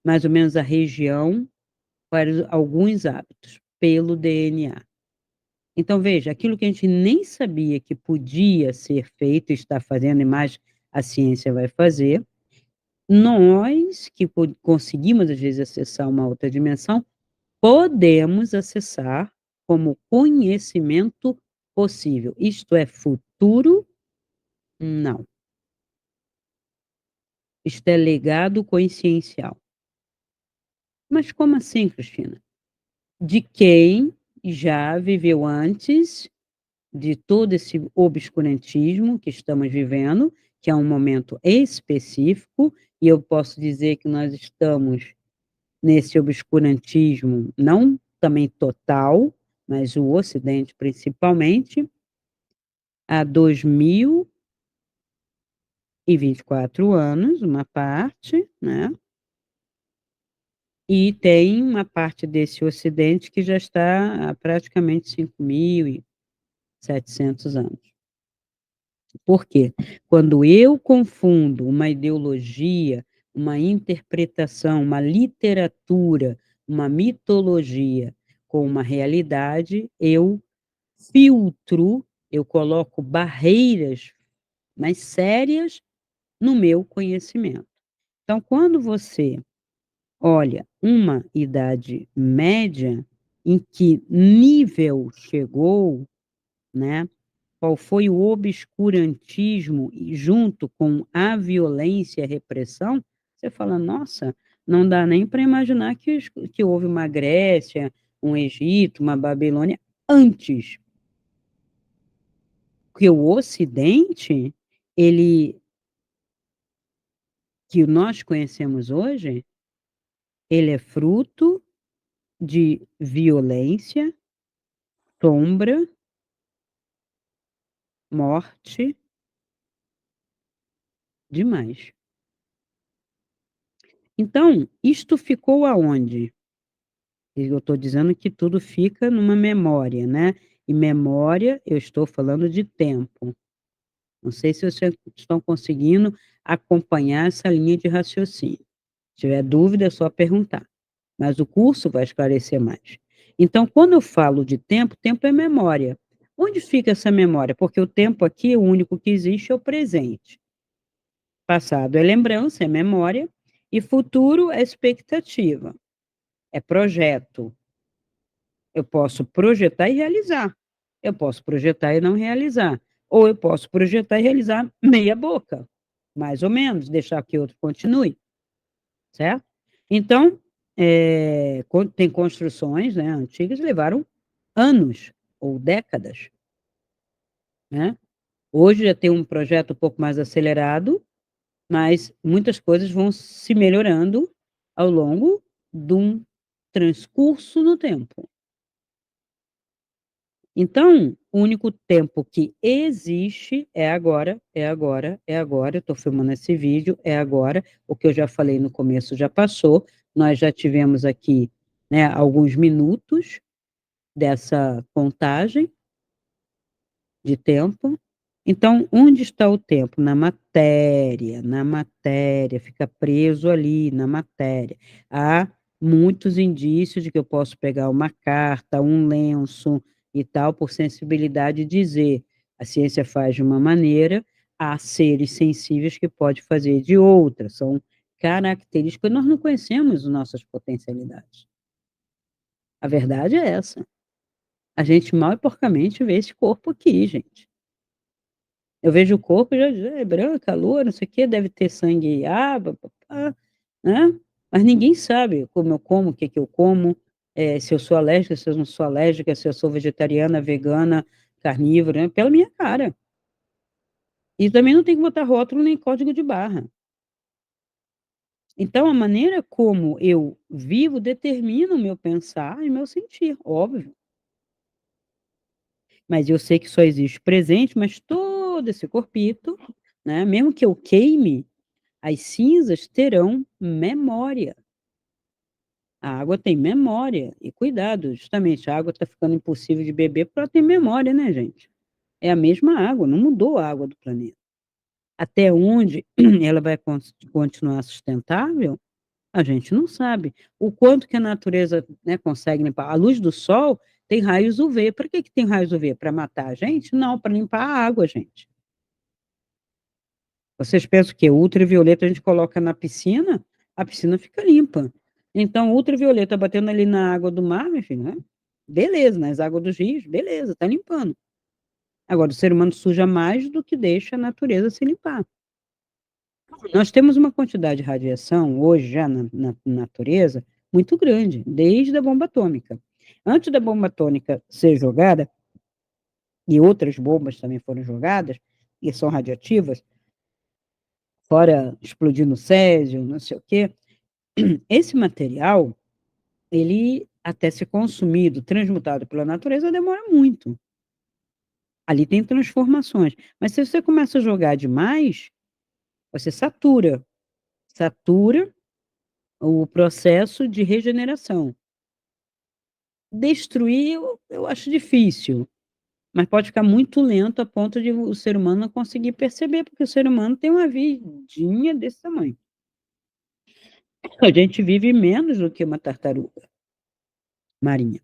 mais ou menos a região, para alguns hábitos, pelo DNA. Então, veja, aquilo que a gente nem sabia que podia ser feito, está fazendo, e mais a ciência vai fazer, nós que conseguimos, às vezes, acessar uma outra dimensão, podemos acessar como conhecimento possível. Isto é futuro? Não. Isto é legado consciencial. Mas como assim, Cristina? De quem já viveu antes de todo esse obscurantismo que estamos vivendo, que é um momento específico, e eu posso dizer que nós estamos nesse obscurantismo, não também total, mas o Ocidente principalmente, há 2024 anos, uma parte, né? E tem uma parte desse ocidente que já está há praticamente 5.700 anos. Por quê? Quando eu confundo uma ideologia, uma interpretação, uma literatura, uma mitologia com uma realidade, eu filtro, eu coloco barreiras mais sérias no meu conhecimento. Então, quando você olha uma idade média, em que nível chegou, né? Qual foi o obscurantismo e junto com a violência e a repressão, você fala: "Nossa, não dá nem para imaginar que houve uma Grécia, um Egito, uma Babilônia antes". Porque o Ocidente, ele que nós conhecemos hoje, ele é fruto de violência, sombra, morte, demais. Então, isto ficou aonde? E eu estou dizendo que tudo fica numa memória, né, e memória, eu estou falando de tempo. Não sei se vocês estão conseguindo acompanhar essa linha de raciocínio. Se tiver dúvida, é só perguntar, mas o curso vai esclarecer mais. Então, quando eu falo de tempo, tempo é memória. Onde fica essa memória? Porque o tempo aqui, o único que existe é o presente. Passado é lembrança, é memória, e futuro é expectativa, é projeto. Eu posso projetar e realizar. Eu posso projetar e não realizar. Ou eu posso projetar e realizar meia boca, mais ou menos, deixar que outro continue, certo? Então, tem construções, né, antigas que levaram anos ou décadas, né? Hoje já tem um projeto um pouco mais acelerado, mas muitas coisas vão se melhorando ao longo de um transcurso no tempo. Então, o único tempo que existe é agora, é agora, é agora. Eu estou filmando esse vídeo, é agora. O que eu já falei no começo já passou. Nós já tivemos aqui, né, alguns minutos dessa contagem de tempo. Então, onde está o tempo? Na matéria, fica preso ali na matéria. Há muitos indícios de que eu posso pegar uma carta, um lenço e tal, por sensibilidade, dizer a ciência faz de uma maneira, há seres sensíveis que pode fazer de outra. São características, nós não conhecemos nossas potencialidades. A verdade é essa. A gente mal e porcamente vê esse corpo aqui, gente. Eu vejo o corpo e já digo: "É branca, loura, não sei o quê, deve ter sangue A, pá-pá-pá", né. Mas ninguém sabe como eu como, o que que eu como, se eu sou alérgica, se eu não sou alérgica, se eu sou vegetariana, vegana, carnívora, né, pela minha cara. E também não tem que botar rótulo nem código de barra. Então a maneira como eu vivo determina o meu pensar e o meu sentir, óbvio. Mas eu sei que só existe presente, mas todo esse corpito, né, mesmo que eu queime, as cinzas terão memória. A água tem memória e cuidado, justamente, a água está ficando impossível de beber porque ela tem memória, né, gente. É a mesma água, não mudou a água do planeta. Até onde ela vai continuar sustentável, a gente não sabe. O quanto que a natureza, né, consegue limpar. A luz do sol tem raios UV. Para que que tem raios UV? Para matar a gente? Não, para limpar a água, gente. Vocês pensam que o ultravioleta a gente coloca na piscina, a piscina fica limpa. Então, o ultravioleta batendo ali na água do mar, meu filho, né, beleza, nas águas dos rios, beleza, tá limpando. Agora o ser humano suja mais do que deixa a natureza se limpar. Nós temos uma quantidade de radiação hoje já na natureza muito grande, desde a bomba atômica. Antes da bomba atômica ser jogada, e outras bombas também foram jogadas, e são radioativas, fora explodindo césio, não sei o quê. Esse material, ele até ser consumido, transmutado pela natureza, demora muito. Ali tem transformações, mas se você começa a jogar demais, você satura. Satura, o processo de regeneração. Destruir eu acho difícil, mas pode ficar muito lento a ponto de o ser humano não conseguir perceber, porque o ser humano tem uma vidinha desse tamanho. A gente vive menos do que uma tartaruga marinha.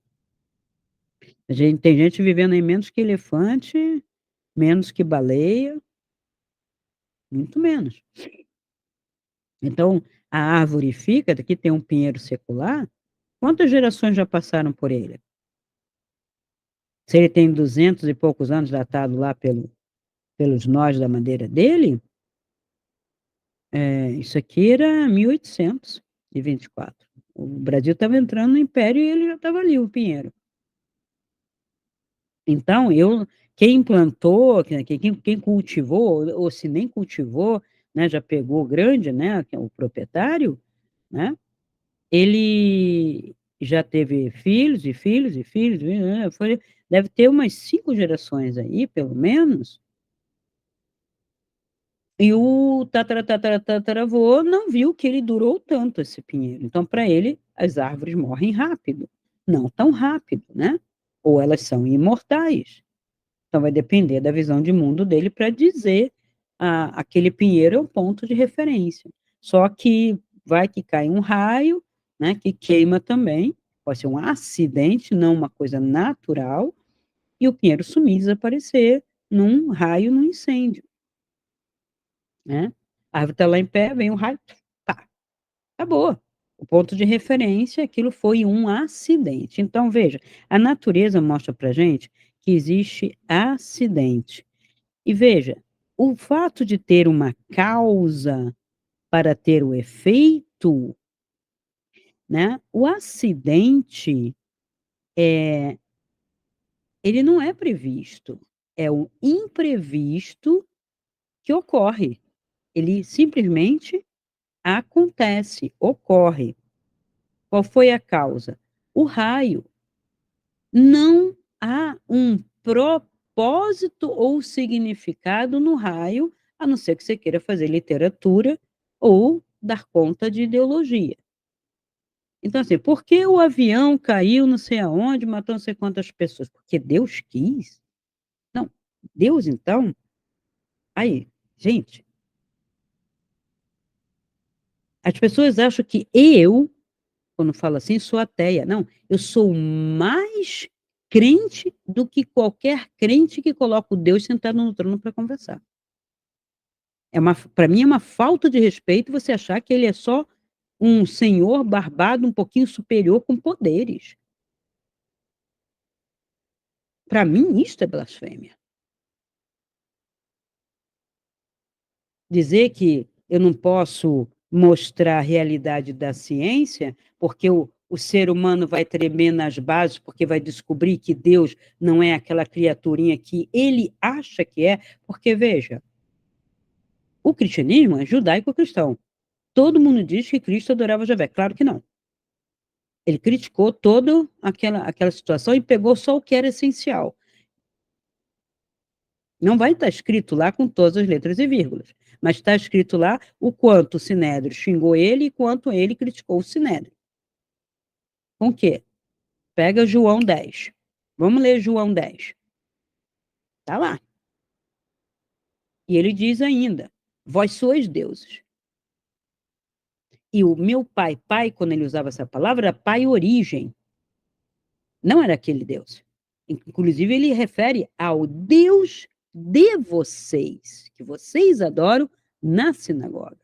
Tem gente vivendo aí menos que elefante, menos que baleia, muito menos. Então, a árvore fica, aqui tem um pinheiro secular, quantas gerações já passaram por ele? Se ele tem 200 e poucos anos datado lá pelos nós da madeira dele, isso aqui era 1824. O Brasil estava entrando no império e ele já estava ali, o pinheiro. Então quem plantou, quem cultivou, ou se nem cultivou, né, já pegou grande, né, que é o proprietário, né, ele já teve filhos e filhos e filhos, deve ter umas 5 gerações aí, pelo menos, e o tataravô não viu que ele durou tanto, esse pinheiro. Então, para ele, as árvores morrem rápido. Não tão rápido, né, ou elas são imortais. Então vai depender da visão de mundo dele para dizer, aquele pinheiro é o ponto de referência. Só que vai que cai um raio, né, que queima também, pode ser um acidente, não uma coisa natural, e o pinheiro sumir, desaparecer num raio, num incêndio, né. A árvore está lá em pé, vem um raio, pá, acabou. O ponto de referência, aquilo foi um acidente. Então veja, a natureza mostra para gente que existe acidente. E veja, o fato de ter uma causa para ter o efeito, né, o acidente, ele não é previsto, é o imprevisto que ocorre. Ele simplesmente acontece, ocorre. Qual foi a causa? O raio. Não há um propósito ou significado no raio, a não ser que você queira fazer literatura ou dar conta de ideologia. Então, assim, por que o avião caiu não sei aonde, matou não sei quantas pessoas? Porque Deus quis? Não, Deus então aí, gente, as pessoas acham que eu, quando falo assim, sou ateia. Não, eu sou mais crente do que qualquer crente que coloca o Deus sentado no trono para conversar. Para mim é uma falta de respeito você achar que ele é só um senhor barbado, um pouquinho superior com poderes. Para mim isto é blasfêmia. Dizer que eu não posso mostrar a realidade da ciência, porque o ser humano vai tremer nas bases, porque vai descobrir que Deus não é aquela criaturinha que ele acha que é, porque veja, o cristianismo é judaico-cristão. Todo mundo diz que Cristo adorava Javé, claro que não. Ele criticou toda aquela situação e pegou só o que era essencial. Não vai estar escrito lá com todas as letras e vírgulas, mas está escrito lá o quanto o Sinédrio xingou ele e quanto ele criticou o Sinédrio. Com o quê? Pega João 10. Vamos ler João 10. Está lá. E ele diz ainda: vós sois deuses. E o meu pai, pai, quando ele usava essa palavra, era pai origem. Não era aquele Deus. Inclusive, ele refere ao Deus de vocês, que vocês adoram na sinagoga.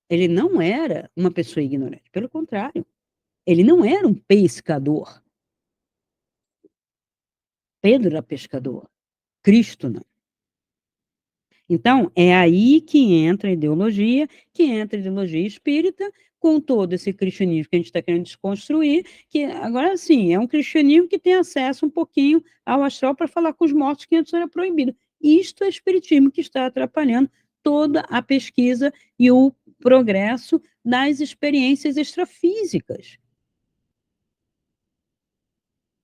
Ele não era uma pessoa ignorante, pelo contrário, ele não era um pescador. Pedro era pescador, Cristo não. Então, é aí que entra a ideologia espírita, com todo esse cristianismo que a gente está querendo desconstruir, que agora sim, é um cristianismo que tem acesso um pouquinho ao astral para falar com os mortos que antes era proibido. Isto é espiritismo que está atrapalhando toda a pesquisa e o progresso das experiências extrafísicas.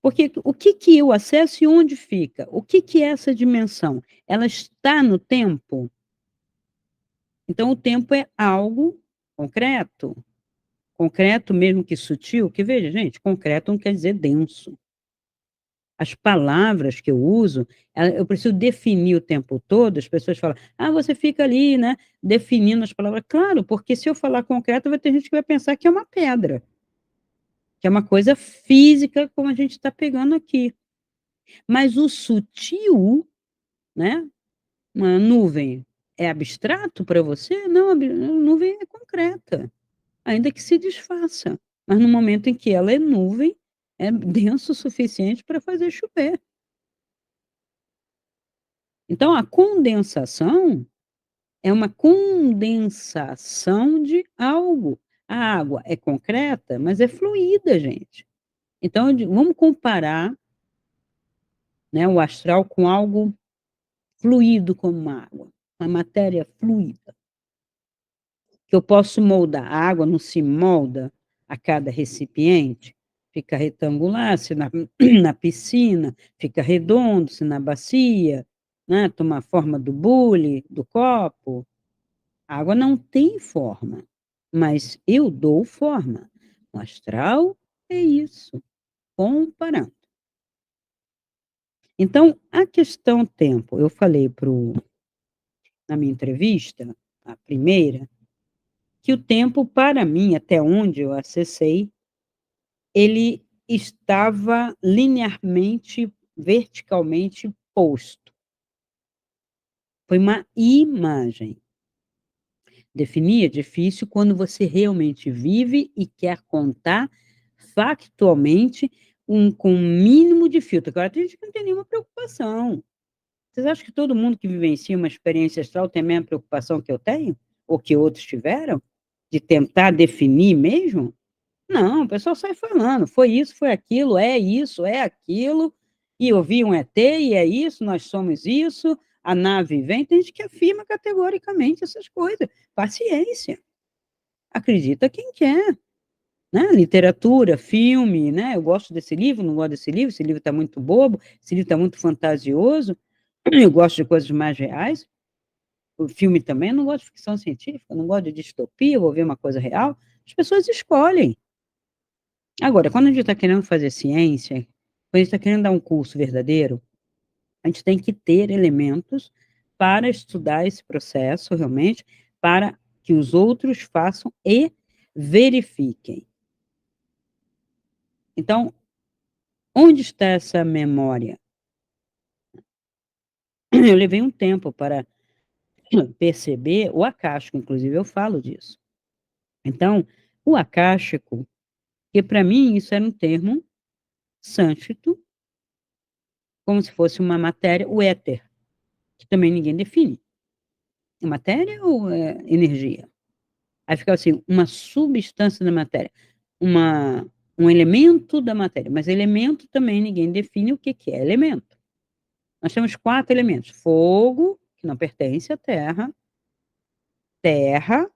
Porque o que que eu acesso e onde fica? O que que é essa dimensão? Ela está no tempo? Então o tempo é algo Concreto, concreto mesmo que sutil, que veja, gente, concreto não quer dizer denso. As palavras que eu uso, eu preciso definir o tempo todo, as pessoas falam: "Ah, você fica ali, né, definindo as palavras". Claro, porque se eu falar concreto, vai ter gente que vai pensar que é uma pedra, que é uma coisa física, como a gente está pegando aqui. Mas o sutil, né, uma nuvem, é abstrato para você? Não, a nuvem é concreta, ainda que se desfaça, mas no momento em que ela é nuvem, é denso o suficiente para fazer chover. Então a condensação é uma condensação de algo. A água é concreta, mas é fluida, gente. Então vamos comparar, né, o astral com algo fluido como uma água, uma matéria fluida, que eu posso moldar. A água não se molda a cada recipiente, fica retangular, se na na piscina, fica redondo, se na bacia, né, toma a forma do bule, do copo. A água não tem forma, mas eu dou forma. O astral é isso, comparando. Então, a questão tempo, eu falei na minha entrevista, a primeira, que o tempo para mim, até onde eu acessei, ele estava linearmente, verticalmente posto. Foi uma imagem. Definir é difícil quando você realmente vive e quer contar factualmente, com o mínimo de filtro. Agora tem gente que não tem nenhuma preocupação. Vocês acham que todo mundo que vivencia uma experiência astral tem a mesma preocupação que eu tenho? Ou que outros tiveram? De tentar definir mesmo? Não, o pessoal sai falando, foi isso, isso, é aquilo, e eu vi um ET, e é isso, nós somos isso, a nave vem, tem gente que afirma categoricamente essas coisas. Paciência, acredita quem quer, né? Literatura, filme, né? Eu gosto desse livro, não gosto desse livro, esse livro está muito bobo, esse livro está muito fantasioso, eu gosto de coisas mais reais, o filme também, eu não gosto de ficção científica, eu não gosto de distopia, eu vou ver uma coisa real, as pessoas escolhem. Agora, quando a gente está querendo fazer ciência, quando a gente está querendo dar um curso verdadeiro, a gente tem que ter elementos para estudar esse processo realmente, para que os outros façam e verifiquem. Então, onde está essa memória? Eu levei um tempo para perceber o acástico, inclusive eu falo disso. Então, o acástico, que para mim isso era um termo sânscrito, como se fosse uma matéria, o éter, que também ninguém define. É matéria ou é energia? Aí fica assim, uma substância da matéria, uma um elemento da matéria, mas elemento também ninguém define o que que é elemento. Nós temos 4 elementos: fogo, que não pertence à terra, terra,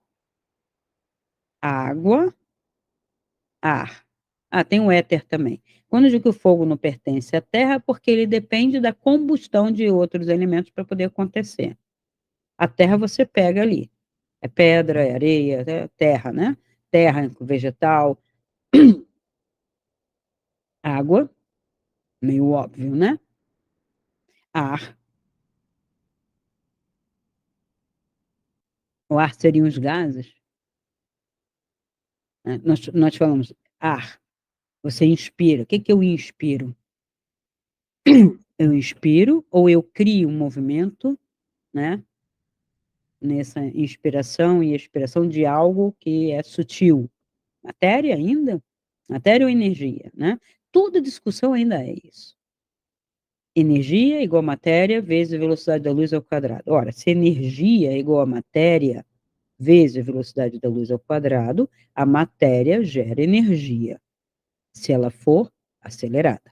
água, ar. Ah, tem o éter também. Quando eu digo que o fogo não pertence à terra, é porque ele depende da combustão de outros elementos para poder acontecer. A terra você pega ali, é pedra, é areia, é terra, né? Terra, vegetal, água, meio óbvio, né? Ar. O ar seriam os gases, né? Nós falamos ar, você inspira. O que que eu inspiro? Eu inspiro ou eu crio um movimento, né? Nessa inspiração e expiração de algo que é sutil. Matéria ainda? Matéria ou energia, né? Toda discussão ainda é isso. Energia é igual a matéria vezes a velocidade da luz ao quadrado. Ora, se energia é igual a matéria vezes a velocidade da luz ao quadrado, a matéria gera energia, se ela for acelerada.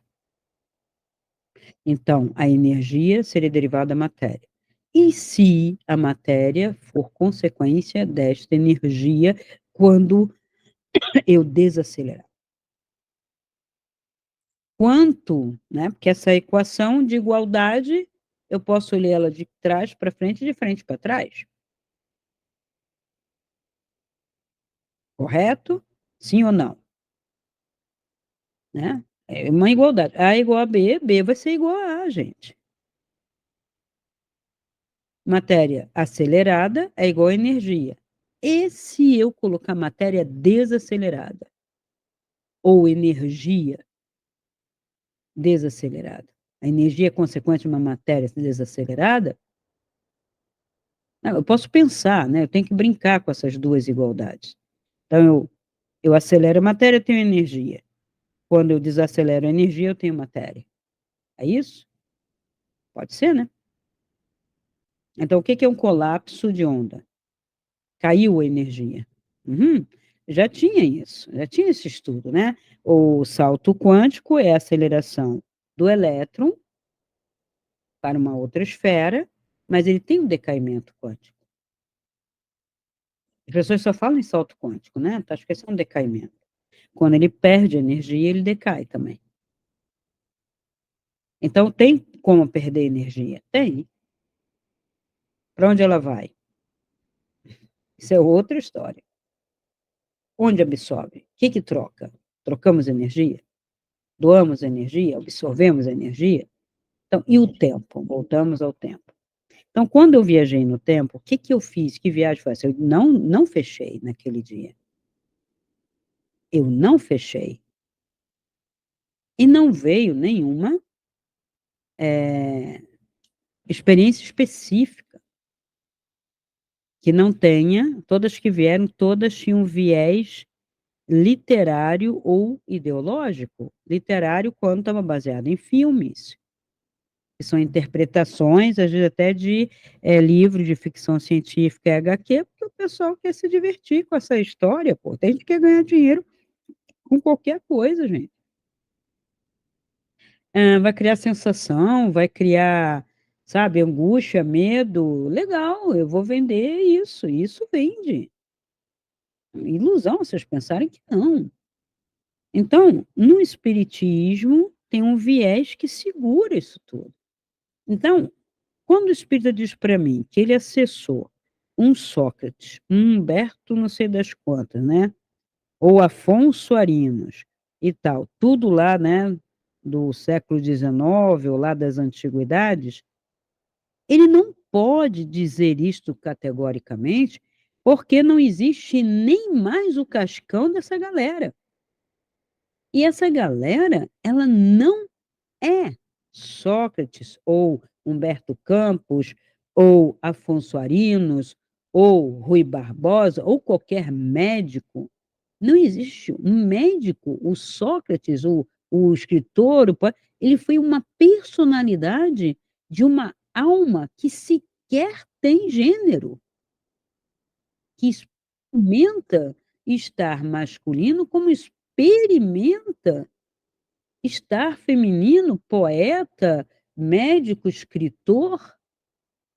Então, a energia seria derivada da matéria. E se a matéria for consequência desta energia quando eu desacelerar? Quanto, né? Porque essa equação de igualdade, eu posso ler ela de trás para frente e de frente para trás. correto? Sim ou não, né? É uma igualdade. A igual a B, B vai ser igual a A, gente. Matéria acelerada é igual a energia. E se eu colocar matéria desacelerada ou energia desacelerada? A energia é consequente de uma matéria desacelerada? Não, eu posso pensar, né? Eu tenho que brincar com essas duas igualdades. Então, eu acelero a matéria, eu tenho energia. Quando eu desacelero a energia, eu tenho matéria. É isso? Pode ser, né? Então, o que que é um colapso de onda? Caiu a energia. Uhum. Já tinha isso, já tinha esse estudo, né? O salto quântico é a aceleração do elétron para uma outra esfera, mas ele tem um decaimento quântico. As pessoas só falam em salto quântico, né? Tá esquecendo um decaimento. Quando ele perde energia, ele decai também. Então, tem como perder energia? Tem. Para onde ela vai? Isso é outra história. Onde absorve? O que que troca? Trocamos energia? Doamos energia? Absorvemos energia? Então, e o tempo? Voltamos ao tempo. Então, quando eu viajei no tempo, o que que eu fiz? Que viagem foi essa? Eu não fechei naquele dia. Eu não fechei. E não veio nenhuma experiência específica que não tenha, todas que vieram, todas tinham viés literário ou ideológico. Literário quando estava baseado em filmes, que são interpretações, às vezes até de livros de ficção científica e HQ, porque o pessoal quer se divertir com essa história, pô. Tem gente que quer ganhar dinheiro com qualquer coisa, gente. Vai criar sensação, vai criar, sabe, angústia, medo. Legal, eu vou vender isso, isso vende. Ilusão vocês pensarem que não. Então, no espiritismo, tem um viés que segura isso tudo. Então, quando o espírita diz para mim que ele acessou um Sócrates, um Humberto não sei das quantas, né, ou Afonso Arinos e tal, tudo lá, né, do século XIX ou lá das antiguidades, ele não pode dizer isto categoricamente, porque não existe nem mais o cascão dessa galera. E essa galera, ela não é Sócrates ou Humberto Campos ou Afonso Arinos ou Rui Barbosa ou qualquer médico. Não existe um médico, o Sócrates, o escritor, ele foi uma personalidade de uma alma que sequer tem gênero, que experimenta estar masculino como experimenta estar feminino, poeta, médico, escritor,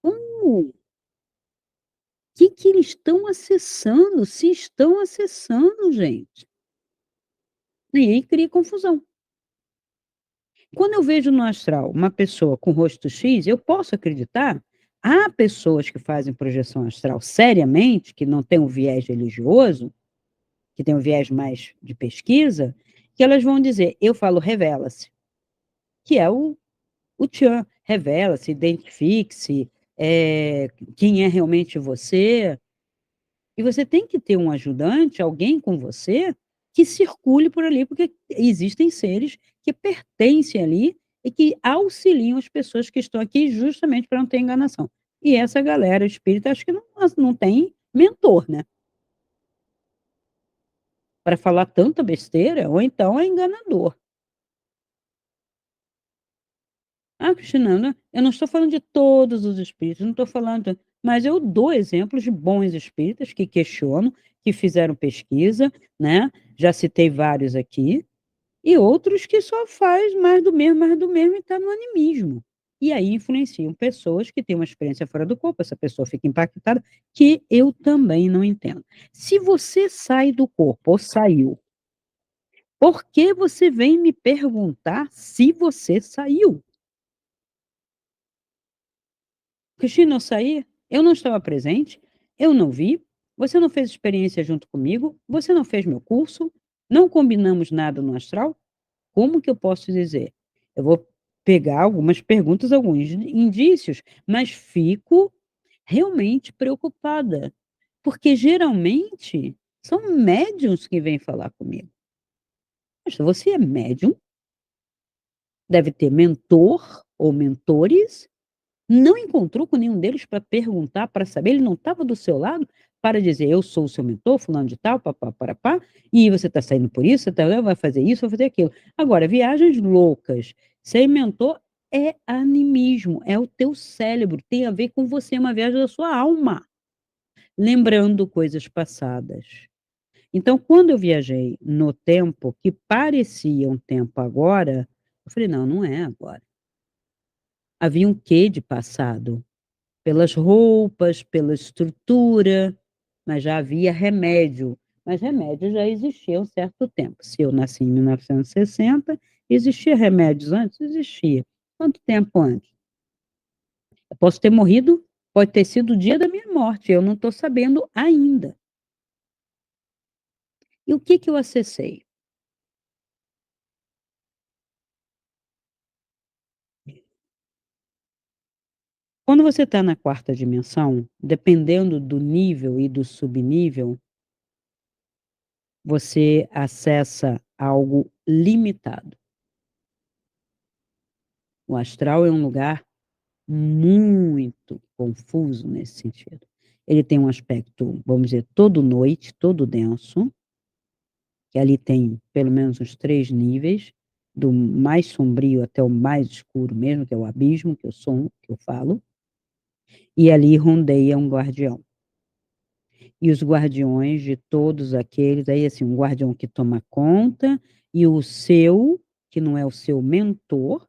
como? Que eles estão acessando? Se estão acessando, gente. E aí cria confusão. Quando eu vejo no astral uma pessoa com rosto X, eu posso acreditar. Há pessoas que fazem projeção astral seriamente, que não têm um viés religioso, que tem um viés mais de pesquisa, que elas vão dizer: eu falo revela-se, que é o tchan, revela-se, identifique-se, quem é realmente você. E você tem que ter um ajudante, alguém com você, que circule por ali, porque existem seres que pertencem ali e que auxiliam as pessoas que estão aqui justamente para não ter enganação. E essa galera espírita acho que não tem mentor, né? Para falar tanta besteira, ou então é enganador. Ah, Cristina, né, eu não estou falando de todos os espíritos, não estou falando, mas eu dou exemplos de bons espíritas que questionam, que fizeram pesquisa, né? Já citei vários aqui, e outros que só faz mais do mesmo e está no animismo. E aí influenciam pessoas que têm uma experiência fora do corpo, essa pessoa fica impactada, que eu também não entendo. Se você sai do corpo ou saiu, por que você vem me perguntar se você saiu? Cristina, eu saí, eu não estava presente, eu não vi, Você não fez experiência junto comigo, você não fez meu curso, não combinamos nada no astral. Como que eu posso dizer? Eu vou pegar algumas perguntas, alguns indícios, mas fico realmente preocupada, porque geralmente são médiuns que vêm falar comigo. Poxa, você é médium, deve ter mentor ou mentores, não encontrou com nenhum deles para perguntar, para saber, ele não estava do seu lado para dizer: "Eu sou o seu mentor, fulano de tal, pá pá e você está saindo por isso, você tá vai fazer isso, vai fazer aquilo". Agora, viagens loucas sem mentor é animismo, é o teu cérebro, tem a ver com você, é uma viagem da sua alma, lembrando coisas passadas. Então, quando eu viajei no tempo que parecia um tempo agora, eu falei: "Não, não é agora". Havia um quê de passado. Pelas roupas, pela estrutura, mas já havia remédio, mas remédio já existia há um certo tempo. Se eu nasci em 1960, existia remédios antes? Existia. Quanto tempo antes? Eu posso ter morrido, pode ter sido o dia da minha morte, eu não estou sabendo ainda. E o que que eu acessei? Quando você está na quarta dimensão, dependendo do nível e do subnível, você acessa algo limitado. O astral é um lugar muito confuso nesse sentido. Ele tem um aspecto, vamos dizer, todo noite, todo denso, que ali tem pelo menos uns 3 níveis, do mais sombrio até o mais escuro mesmo, que é o abismo, que eu sou que eu falo, e ali rondeia um guardião. E os guardiões de todos aqueles aí, assim, um guardião que toma conta, e o seu, que não é o seu mentor,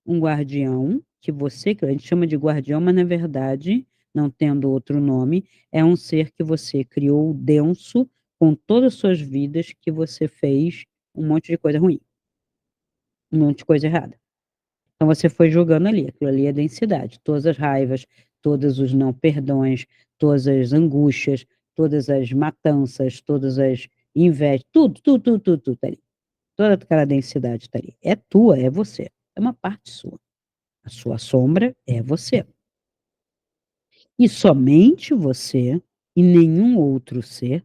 um guardião, que a gente chama de guardião, mas na verdade, não tendo outro nome, é um ser que você criou denso com todas as suas vidas que você fez um monte de coisa ruim, um monte de coisa errada. Então você foi jogando ali, aquilo ali é densidade, todas as raivas, todos os não perdões, todas as angústias, todas as matanças, todas as invejas, tudo tá ali. Toda aquela densidade tá ali. É tua, é você, é uma parte sua. A sua sombra é você. E somente você e nenhum outro ser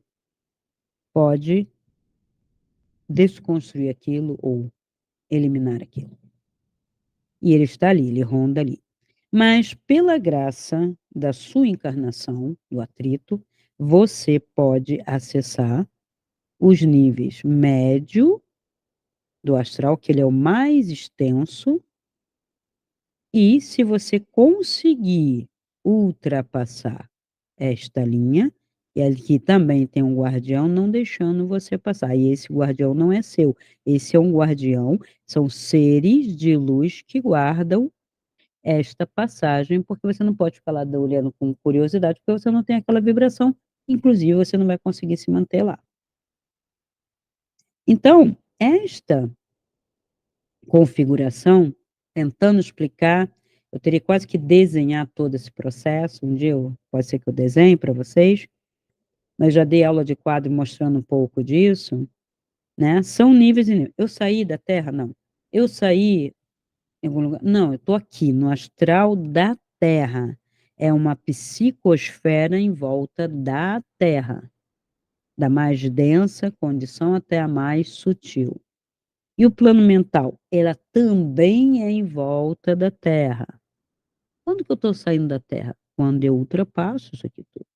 pode desconstruir aquilo ou eliminar aquilo. E ele está ali, ele ronda ali. Mas pela graça da sua encarnação, do atrito, você pode acessar os níveis médio do astral, que ele é o mais extenso, e se você conseguir ultrapassar esta linha, e aqui também tem um guardião não deixando você passar, e esse guardião não é seu, esse é um guardião, são seres de luz que guardam esta passagem, porque você não pode ficar lá olhando com curiosidade, porque você não tem aquela vibração, inclusive você não vai conseguir se manter lá. Então, esta configuração, tentando explicar, eu teria quase que desenhar todo esse processo, um dia pode ser que eu desenhe para vocês, mas já dei aula de quadro mostrando um pouco disso, né, são níveis e níveis. Eu saí da Terra? Não. Eu saí em algum lugar? Não, eu estou aqui no astral da Terra. É uma psicosfera em volta da Terra, da mais densa condição até a mais sutil. E o plano mental? Ela também é em volta da Terra. Quando que eu estou saindo da Terra? Quando eu ultrapasso isso aqui tudo.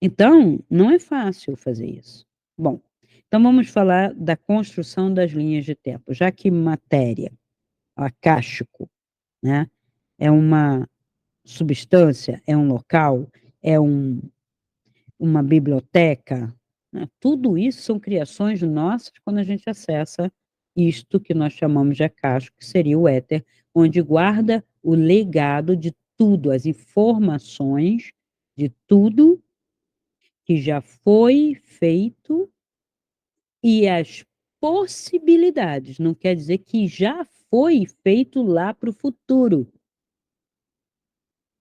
Então, não é fácil fazer isso. Bom, então vamos falar da construção das linhas de tempo, já que matéria, acástico, né, é uma substância, é um local, é uma biblioteca, né, tudo isso são criações nossas quando a gente acessa isto que nós chamamos de acástico, que seria o éter, onde guarda o legado de tudo, as informações de tudo que já foi feito e as possibilidades, não quer dizer que já foi feito lá para o futuro.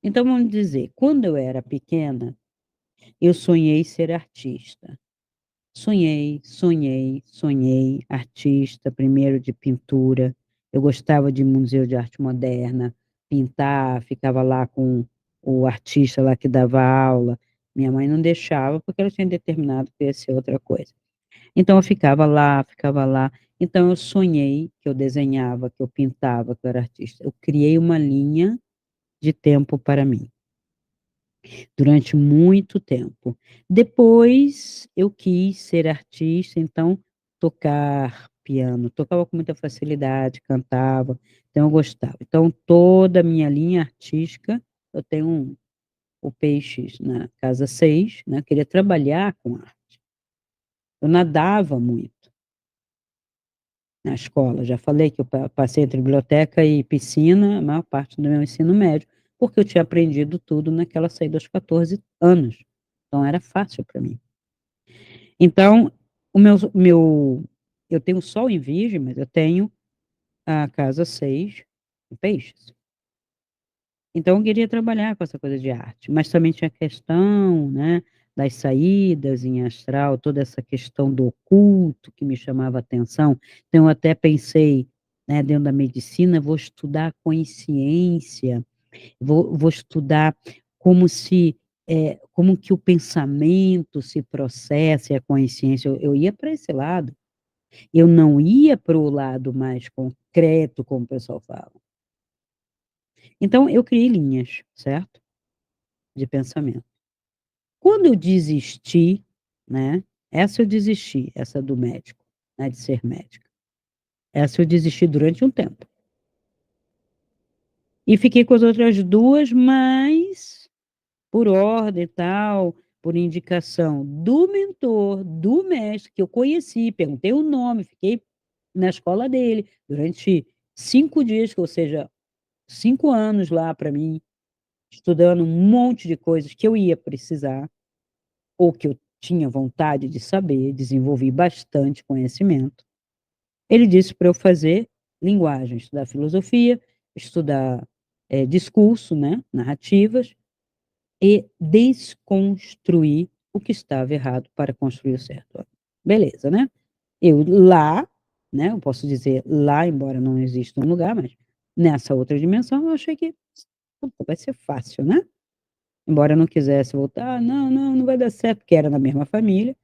Então vamos dizer, quando eu era pequena, eu sonhei ser artista. Sonhei, sonhei, sonhei, artista, primeiro de pintura. Eu gostava de museu de arte moderna, pintar, ficava lá com o artista lá que dava aula. Minha mãe não deixava, porque ela tinha determinado que ia ser outra coisa. Então eu ficava lá, ficava lá. Então eu sonhei que eu desenhava, que eu pintava, que eu era artista. Eu criei uma linha de tempo para mim durante muito tempo. Depois eu quis ser artista, então tocar piano, tocava com muita facilidade, cantava, então eu gostava. Então toda a minha linha artística, eu tenho o Peixes na casa 6, né, queria trabalhar com arte. Eu nadava muito na escola, já falei que eu passei entre biblioteca e piscina a maior parte do meu ensino médio, porque eu tinha aprendido tudo naquela saída aos 14 anos, então era fácil para mim. Então, eu tenho o Sol em Virgem, mas eu tenho a casa 6 em Peixes. Então eu queria trabalhar com essa coisa de arte, mas também tinha a questão, né, das saídas em astral, toda essa questão do oculto que me chamava a atenção. Então eu até pensei, né, dentro da medicina, vou estudar a consciência, vou estudar como se como que o pensamento se processa e a consciência. Eu ia para esse lado. Eu não ia para o lado mais concreto, como o pessoal fala. Então eu criei linhas, certo? De pensamento. Quando eu desisti, né, essa eu desisti, essa do médico, né, de ser médica. Essa eu desisti durante um tempo. E fiquei com as outras 2, mas por ordem e tal, por indicação do mentor, do mestre que eu conheci, perguntei o nome, fiquei na escola dele durante 5 dias, ou seja, 5 anos lá para mim, estudando um monte de coisas que eu ia precisar, ou que eu tinha vontade de saber, desenvolvi bastante conhecimento. Ele disse para eu fazer linguagem, estudar filosofia, estudar discurso, né, narrativas, e desconstruir o que estava errado para construir o certo. Beleza, né? Eu lá, né, eu posso dizer lá, embora não exista um lugar, mas nessa outra dimensão eu achei que puta, vai ser fácil, né? Embora eu não quisesse voltar, "Ah, não, não, não vai dar certo", porque era na mesma família,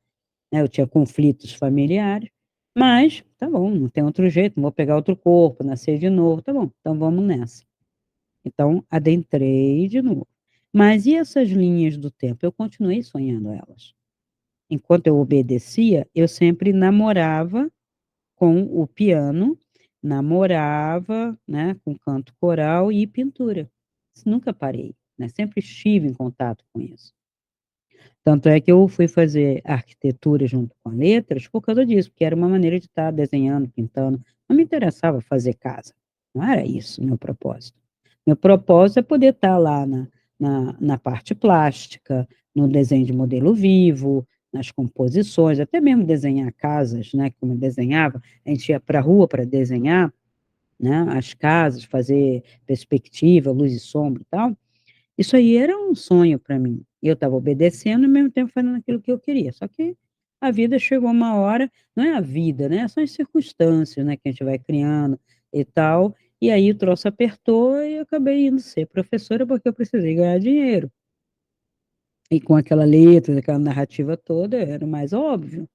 né, eu tinha conflitos familiares, mas tá bom, não tem outro jeito, não vou pegar outro corpo, nascer de novo, tá bom, então vamos nessa. Então adentrei de novo. Mas e essas linhas do tempo? Eu continuei sonhando elas. Enquanto eu obedecia, eu sempre namorava com o piano, namorava, né, com canto coral e pintura. Nunca parei, né, sempre estive em contato com isso. Tanto é que eu fui fazer arquitetura junto com letras por causa disso, porque era uma maneira de estar desenhando, pintando. Não me interessava fazer casa, não era isso o meu propósito. Meu propósito é poder estar lá na parte plástica, no desenho de modelo vivo, nas composições, até mesmo desenhar casas, né, como eu desenhava, a gente ia para a rua para desenhar, né, as casas, fazer perspectiva, luz e sombra e tal. Isso aí era um sonho para mim. Eu estava obedecendo e ao mesmo tempo fazendo aquilo que eu queria. Só que a vida chegou uma hora, não é a vida, né? São as circunstâncias, né, que a gente vai criando e tal. E aí o troço apertou e eu acabei indo ser professora porque eu precisei ganhar dinheiro. E com aquela letra, aquela narrativa toda, era o mais óbvio.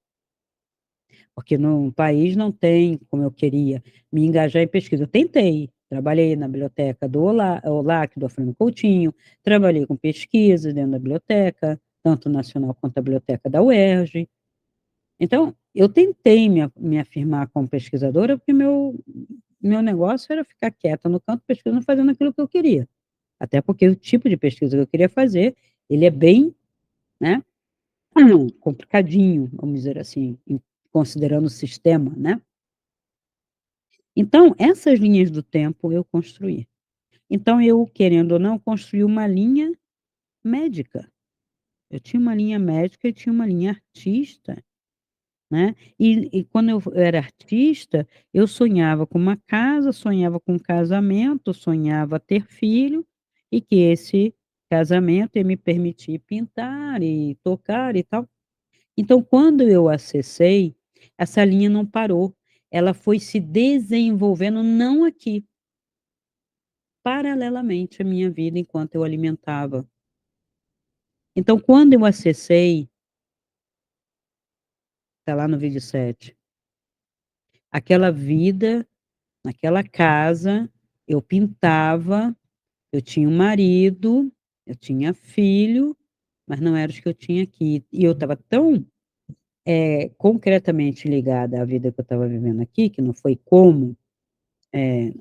Porque no país não tem, como eu queria, me engajar em pesquisa. Eu tentei, trabalhei na biblioteca do OLAC, do Afrânio Coutinho, trabalhei com pesquisa dentro da biblioteca, tanto nacional quanto a biblioteca da UERJ. Então, eu tentei me afirmar como pesquisadora, porque meu negócio era ficar quieta no canto, pesquisando, fazendo aquilo que eu queria. Até porque o tipo de pesquisa que eu queria fazer, ele é bem, né, complicadinho, vamos dizer assim, considerando o sistema, né? Então, essas linhas do tempo eu construí. Então, eu, querendo ou não, construí uma linha médica. Eu tinha uma linha médica e tinha uma linha artista, né? E quando eu era artista, eu sonhava com uma casa, sonhava com um casamento, sonhava ter filho, e que esse casamento ia me permitir pintar e tocar e tal. Então, quando eu acessei, essa linha não parou, ela foi se desenvolvendo, não aqui, paralelamente à minha vida enquanto eu alimentava. Então, quando eu acessei, está lá no vídeo 7, aquela vida, naquela casa, eu pintava, eu tinha um marido, eu tinha filho, mas não era os que eu tinha aqui. E eu estava tão, concretamente ligada à vida que eu estava vivendo aqui, que não foi como,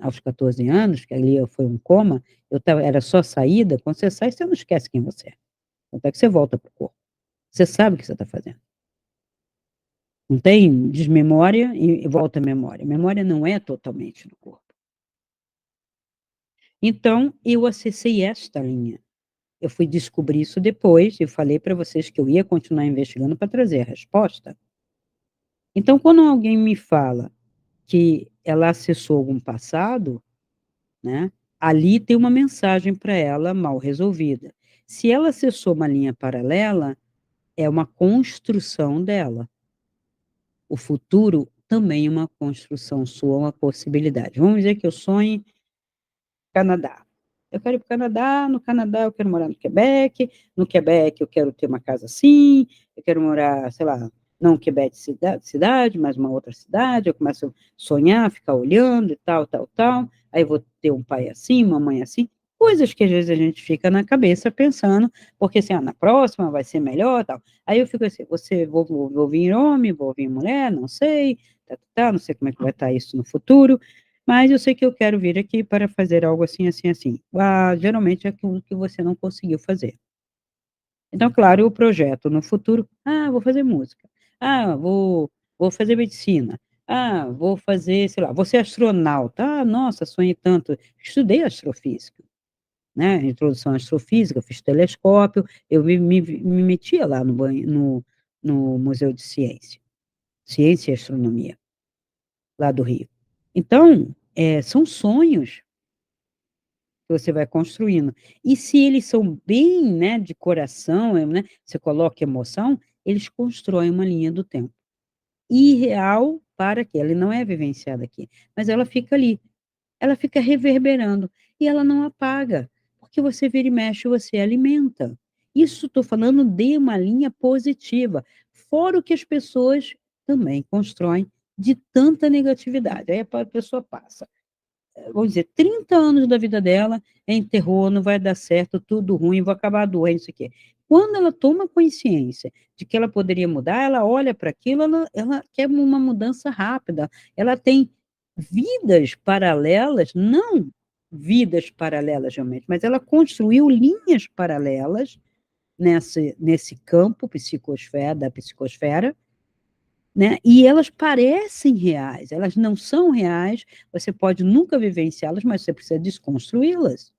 aos 14 anos, que ali foi um coma, era só saída. Quando você sai, você não esquece quem você é. Até que você volta para o corpo. Você sabe o que você está fazendo. Não tem desmemória e volta à memória. A memória não é totalmente no corpo. Então, eu acessei esta linha. Eu fui descobrir isso depois, e falei para vocês que eu ia continuar investigando para trazer a resposta. Então, quando alguém me fala que ela acessou algum passado, né, ali tem uma mensagem para ela mal resolvida. Se ela acessou uma linha paralela, é uma construção dela. O futuro também é uma construção sua, uma possibilidade. Vamos dizer que eu sonhe Canadá. Eu quero ir para o Canadá, no Canadá eu quero morar no Quebec eu quero ter uma casa assim, eu quero morar, sei lá, não Quebec cidade, mas uma outra cidade, eu começo a sonhar, ficar olhando e tal, tal, tal, aí eu vou ter um pai assim, uma mãe assim, coisas que às vezes a gente fica na cabeça pensando, porque assim, na próxima vai ser melhor, tal. Aí eu fico assim, vou vir homem, vou vir mulher, não sei, não sei como é que vai estar isso no futuro, mas eu sei que eu quero vir aqui para fazer algo assim, assim, assim. Geralmente é aquilo que você não conseguiu fazer. Então, claro, o projeto no futuro, vou fazer música. Vou fazer medicina. Vou fazer, sei lá, vou ser astronauta. Nossa, sonhei tanto. Estudei astrofísica, né? Introdução à astrofísica, fiz telescópio, eu me metia lá no Museu de Ciência e Astronomia, lá do Rio. Então, são sonhos que você vai construindo. E se eles são bem, né, de coração, né, você coloca emoção, eles constroem uma linha do tempo. Irreal para que ela não é vivenciada aqui, mas ela fica ali, ela fica reverberando e ela não apaga, porque você vira e mexe, você alimenta. Isso estou falando de uma linha positiva, fora o que as pessoas também constroem de tanta negatividade. Aí a pessoa passa, vamos dizer, 30 anos da vida dela enterrou, não vai dar certo, tudo ruim, vou acabar doente, isso aqui. Quando ela toma consciência de que ela poderia mudar, ela olha para aquilo, ela quer uma mudança rápida, ela tem vidas paralelas, não vidas paralelas realmente, mas ela construiu linhas paralelas nesse campo da psicosfera, né? E elas parecem reais, elas não são reais, você pode nunca vivenciá-las, mas você precisa desconstruí-las,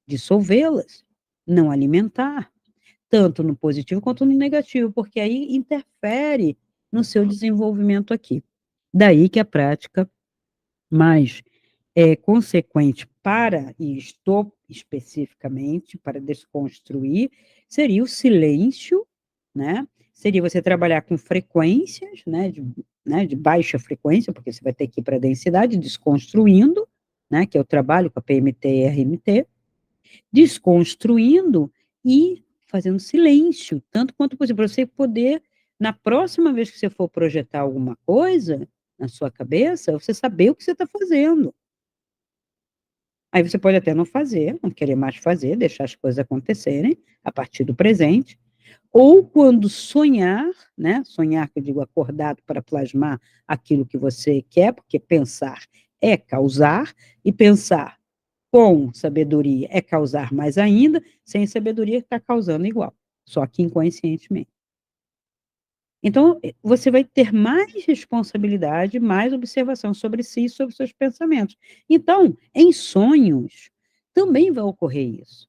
dissolvê-las, não alimentar, tanto no positivo quanto no negativo, porque aí interfere no seu desenvolvimento aqui. Daí que a prática mais consequente para isto especificamente, para desconstruir, seria o silêncio, né? Seria você trabalhar com frequências, né, de baixa frequência, porque você vai ter que ir para a densidade, desconstruindo, né, que é o trabalho com a PMT e RMT, desconstruindo e fazendo silêncio, tanto quanto possível, para você poder, na próxima vez que você for projetar alguma coisa na sua cabeça, você saber o que você está fazendo. Aí você pode até não fazer, não querer mais fazer, deixar as coisas acontecerem a partir do presente, ou quando sonhar, né? Sonhar, que eu digo, acordado para plasmar aquilo que você quer, porque pensar é causar, e pensar com sabedoria é causar mais ainda, sem sabedoria está causando igual, só que inconscientemente. Então, você vai ter mais responsabilidade, mais observação sobre si e sobre seus pensamentos. Então, em sonhos, também vai ocorrer isso.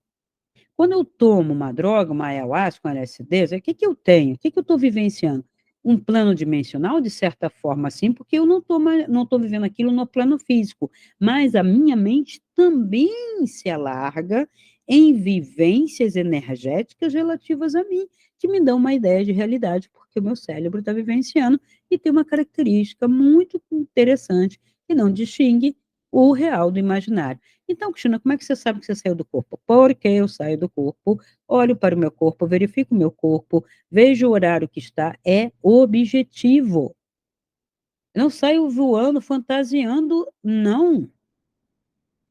Quando eu tomo uma droga, uma ayahuasca, um LSD, o que eu tenho? O que eu estou vivenciando? Um plano dimensional, de certa forma, sim, porque eu não estou vivendo aquilo no plano físico, mas a minha mente também se alarga em vivências energéticas relativas a mim, que me dão uma ideia de realidade, porque o meu cérebro está vivenciando e tem uma característica muito interessante, que não distingue o real do imaginário. Então, Cristina, como é que você sabe que você saiu do corpo? Porque eu saio do corpo, olho para o meu corpo, verifico o meu corpo, vejo o horário que está, é objetivo. Eu não saio voando, fantasiando, não.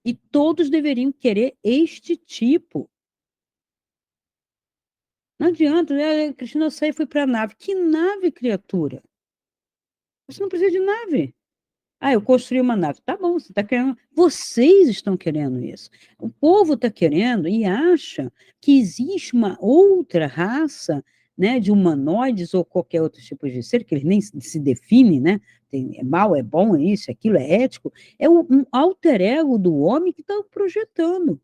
E todos deveriam querer este tipo. Não adianta, Cristina, eu saí e fui para a nave. Que nave, criatura? Você não precisa de nave. Ah, eu construí uma nave. Tá bom, você está querendo. Vocês estão querendo isso. O povo está querendo e acha que existe uma outra raça, né, de humanoides ou qualquer outro tipo de ser, que eles nem se definem, né? É mal, é bom, é isso, aquilo, é ético. É um alter ego do homem que está projetando.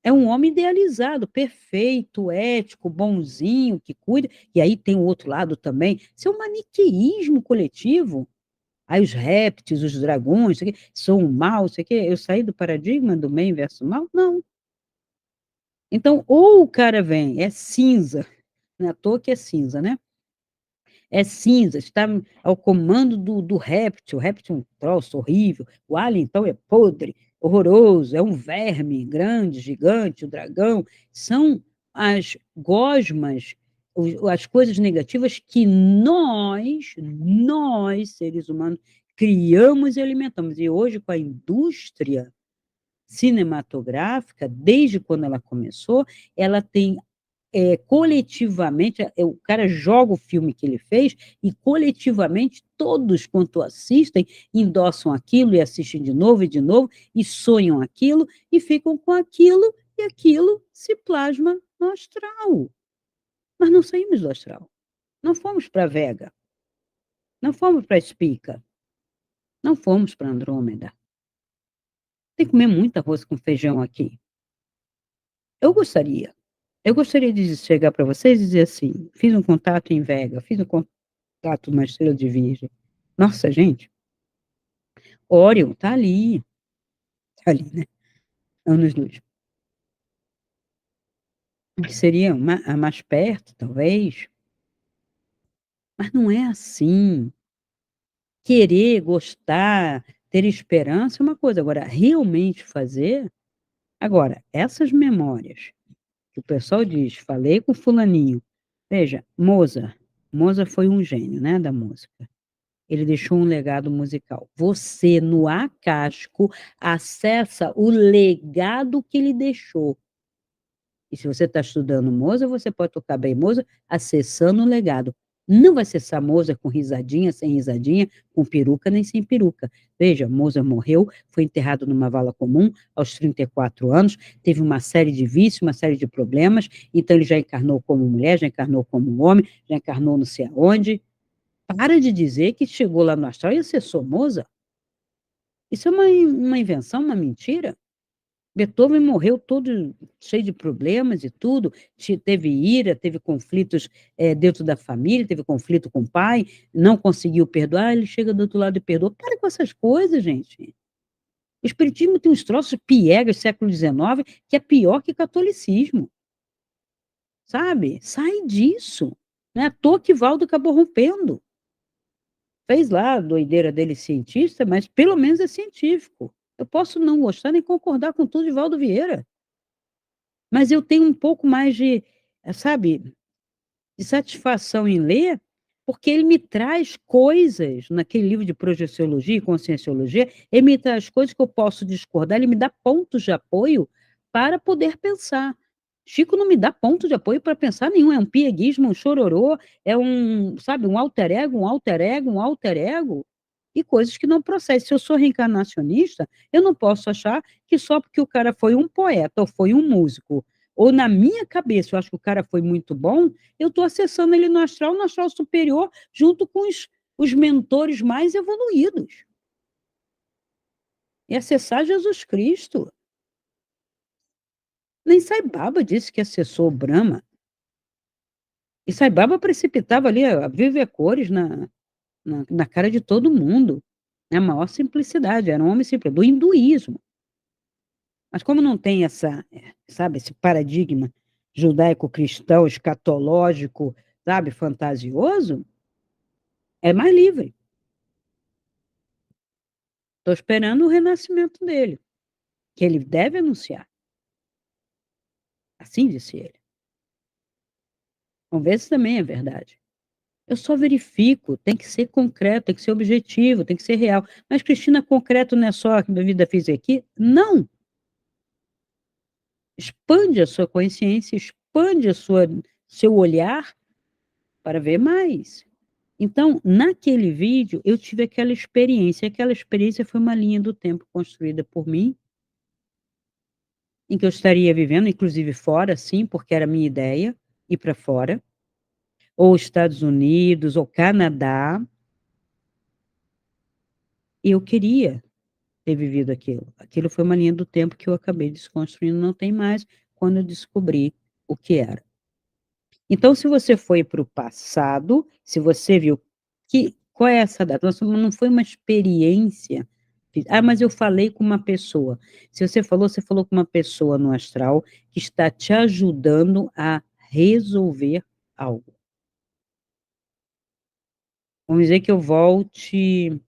É um homem idealizado, perfeito, ético, bonzinho, que cuida. E aí tem o outro lado também. Isso é um maniqueísmo coletivo. Aí os répteis, os dragões, isso aqui, são o mal, isso aqui. Eu saí do paradigma do bem versus mal? Não. Então, ou o cara vem, é cinza, não é à toa que é cinza, né? É cinza, está ao comando do réptil. O réptil é um troço horrível. O alien, então, é podre, horroroso, é um verme grande, gigante, o dragão. São as gosmas, as coisas negativas que nós, seres humanos, criamos e alimentamos. E hoje, com a indústria cinematográfica, desde quando ela começou, ela tem coletivamente, o cara joga o filme que ele fez e coletivamente todos quanto assistem endossam aquilo e assistem de novo e sonham aquilo e ficam com aquilo e aquilo se plasma no astral. Mas não saímos do astral. Não fomos para Vega, não fomos para Spica, não fomos para Andrômeda. Tem que comer muito arroz com feijão aqui. Eu gostaria. Eu gostaria de chegar para vocês e dizer assim: fiz um contato em Vega, fiz um contato numa estrela de Virgem. Nossa, gente, Órion tá ali, né? Anos-luz. Que seria a mais perto, talvez. Mas não é assim. Querer, gostar, ter esperança é uma coisa. Agora, realmente fazer. Agora, essas memórias que o pessoal diz, falei com fulaninho. Veja, Mozart. Mozart foi um gênio, né, da música. Ele deixou um legado musical. Você, no Acasco, acessa o legado que ele deixou. E se você está estudando Mozart, você pode tocar bem Mozart acessando o legado. Não vai acessar Mozart com risadinha, sem risadinha, com peruca nem sem peruca. Veja, Mozart morreu, foi enterrado numa vala comum aos 34 anos, teve uma série de vícios, uma série de problemas, então ele já encarnou como mulher, já encarnou como homem, já encarnou não sei aonde. Para de dizer que chegou lá no astral e acessou Mozart. Isso é uma invenção, uma mentira. Beethoven morreu todo cheio de problemas e tudo, teve ira, teve conflitos dentro da família, teve conflito com o pai, não conseguiu perdoar, ele chega do outro lado e perdoa. Para com essas coisas, gente. O espiritismo tem uns troços piegas, século XIX, que é pior que catolicismo, sabe? Sai disso. Não é à toa que Valdo acabou rompendo. Fez lá a doideira dele cientista, mas pelo menos é científico. Eu posso não gostar nem concordar com tudo de Valdo Vieira, mas eu tenho um pouco mais de, sabe, de satisfação em ler, porque ele me traz coisas, naquele livro de projeciologia e conscienciologia, ele me traz coisas que eu posso discordar, ele me dá pontos de apoio para poder pensar. Chico não me dá ponto de apoio para pensar nenhum, é um pieguismo, um chororô, é um, sabe, um alter ego, um alter ego, um alter ego, e coisas que não processam. Se eu sou reencarnacionista, eu não posso achar que só porque o cara foi um poeta ou foi um músico, ou na minha cabeça eu acho que o cara foi muito bom, eu estou acessando ele no astral superior, junto com os mentores mais evoluídos. E acessar Jesus Cristo. Nem Sai Baba disse que acessou o Brahma. E Sai Baba precipitava ali a viver cores na cara de todo mundo. É a maior simplicidade, era um homem simples, do hinduísmo. Mas como não tem essa, sabe, esse paradigma judaico-cristão, escatológico, sabe, fantasioso, é mais livre. Estou esperando o renascimento dele, que ele deve anunciar. Assim disse ele. Vamos ver se também é verdade. Eu só verifico, tem que ser concreto, tem que ser objetivo, tem que ser real. Mas, Cristina, concreto não é só a minha vida fiz aqui? Não. Expande a sua consciência, expande seu olhar para ver mais. Então, naquele vídeo, eu tive aquela experiência. Aquela experiência foi uma linha do tempo construída por mim, em que eu estaria vivendo, inclusive fora, sim, porque era a minha ideia, ir para fora, ou Estados Unidos, ou Canadá. E eu queria ter vivido aquilo. Aquilo foi uma linha do tempo que eu acabei desconstruindo, não tem mais, quando eu descobri o que era. Então, se você foi para o passado, se você viu que qual é essa data? Não foi uma experiência. Ah, mas eu falei com uma pessoa. Se você falou com uma pessoa no astral que está te ajudando a resolver algo. Vamos dizer que eu volte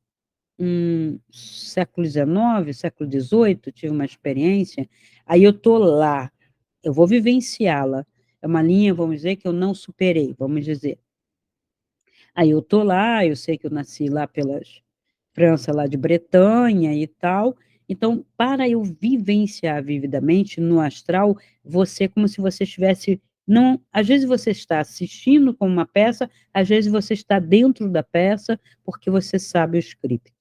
século XIX, século XVIII, tive uma experiência, aí eu estou lá, eu vou vivenciá-la. É uma linha, vamos dizer, que eu não superei, vamos dizer. Aí eu tô lá, eu sei que eu nasci lá pelas França, lá de Bretanha e tal. Então, para eu vivenciar vividamente no astral, você é como se você estivesse não, às vezes você está assistindo como uma peça, às vezes você está dentro da peça, porque você sabe o script.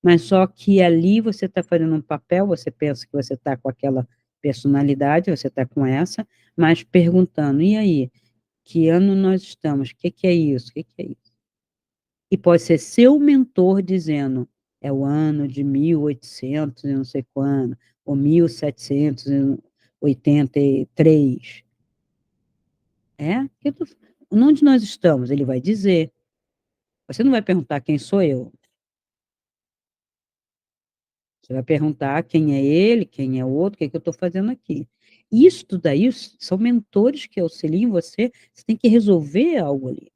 Mas só que ali você está fazendo um papel, você pensa que você está com aquela personalidade, você está com essa, mas perguntando: "E aí, que ano nós estamos? O que que é isso? O que que é isso?" E pode ser seu mentor dizendo: "É o ano de 1800 e não sei quando, ou 1783". É? Que eu tô onde nós estamos? Ele vai dizer. Você não vai perguntar: "Quem sou eu?". Você vai perguntar: "Quem é ele? Quem é o outro? O que que eu estou fazendo aqui?". Isto daí são mentores que auxiliam você tem que resolver algo ali.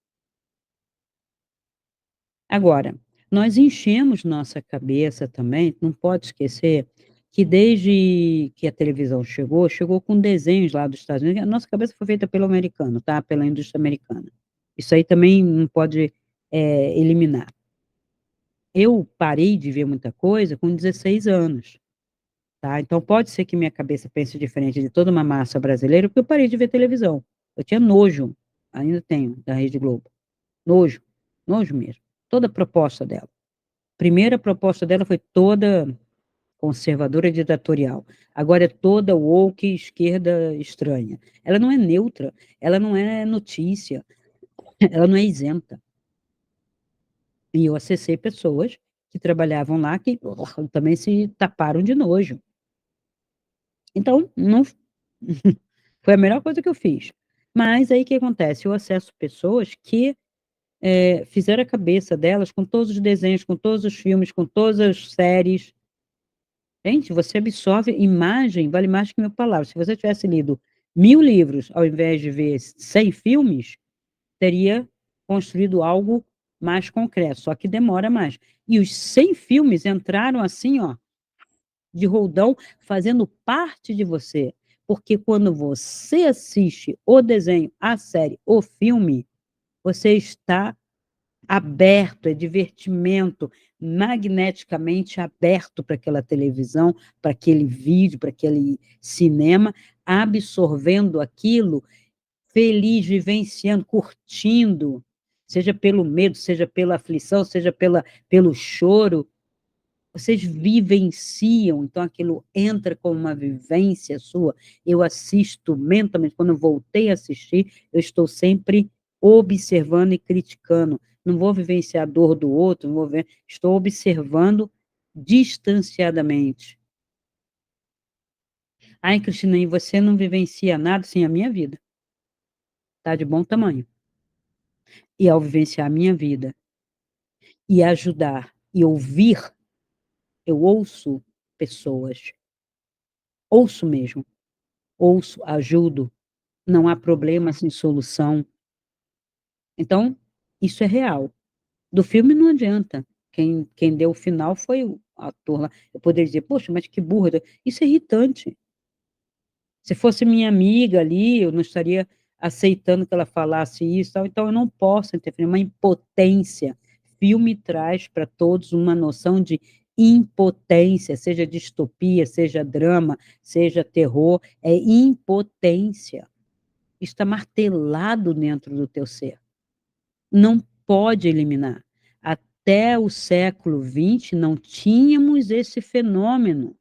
Agora, nós enchemos nossa cabeça também, não pode esquecer que desde que a televisão chegou, chegou com desenhos lá dos Estados Unidos, a nossa cabeça foi feita pelo americano, tá, pela indústria americana. Isso aí também não pode, eliminar. Eu parei de ver muita coisa com 16 anos, tá, então pode ser que minha cabeça pense diferente de toda uma massa brasileira, porque eu parei de ver televisão. Eu tinha nojo, ainda tenho, da Rede Globo. Nojo, nojo mesmo, toda a proposta dela. Primeira proposta dela foi toda conservadora e ditatorial, agora é toda woke, esquerda estranha. Ela não é neutra, ela não é notícia, ela não é isenta. E eu acessei pessoas que trabalhavam lá que também se taparam de nojo. Então, não foi a melhor coisa que eu fiz. Mas aí o que acontece? Eu acesso pessoas que, fizeram a cabeça delas com todos os desenhos, com todos os filmes, com todas as séries. Gente, você absorve imagem, vale mais que 1000 palavras. Se você tivesse lido 1000 livros, ao invés de ver 100 filmes, teria construído algo mais concreto, só que demora mais. E os 100 filmes entraram assim, ó, de roldão, fazendo parte de você. Porque quando você assiste o desenho, a série, o filme, você está aberto, é divertimento, magneticamente aberto para aquela televisão, para aquele vídeo, para aquele cinema, absorvendo aquilo, feliz, vivenciando, curtindo, seja pelo medo, seja pela aflição, seja pelo choro, vocês vivenciam, então aquilo entra como uma vivência sua. Eu assisto mentalmente, quando eu voltei a assistir, eu estou sempre observando e criticando. Não vou vivenciar a dor do outro, não vou ver, estou observando distanciadamente. Ai, Cristina, e você não vivencia nada sem a minha vida. Está de bom tamanho. E ao vivenciar a minha vida e ajudar e ouvir, eu ouço pessoas. ouço mesmo, ouço, ajudo, não há problema sem solução. Então, isso é real. Do filme não adianta, quem deu o final foi o ator lá. Eu poderia dizer: "Poxa, mas que burra", isso é irritante. Se fosse minha amiga ali, eu não estaria aceitando que ela falasse isso, tal, então eu não posso interferir, uma impotência. Filme traz para todos uma noção de impotência, seja distopia, seja drama, seja terror, é impotência. Está martelado dentro do teu ser. Não pode eliminar. Até o século XX não tínhamos esse fenômeno.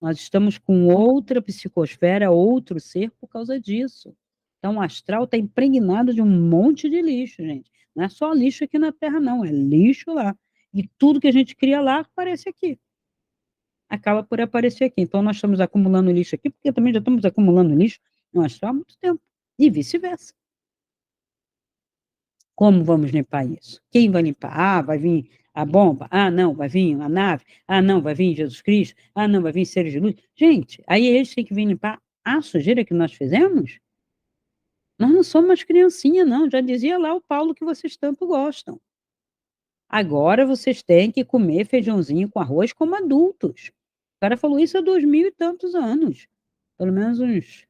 Nós estamos com outra psicosfera, outro ser por causa disso. Então, o astral está impregnado de um monte de lixo, gente. Não é só lixo aqui na Terra, não, é lixo lá. E tudo que a gente cria lá aparece aqui. Acaba por aparecer aqui. Então, nós estamos acumulando lixo aqui, porque também já estamos acumulando lixo no astral há muito tempo. E vice-versa. Como vamos limpar isso? Quem vai limpar? Ah, vai vir a bomba? Ah, não, vai vir a nave? Ah, não, vai vir Jesus Cristo? Ah, não, vai vir seres de luz? Gente, aí eles têm que vir limpar a sujeira que nós fizemos? Nós não somos mais criancinha, não. Já dizia lá o Paulo que vocês tanto gostam. Agora vocês têm que comer feijãozinho com arroz como adultos. O cara falou isso há 2000 e tantos anos. Pelo menos uns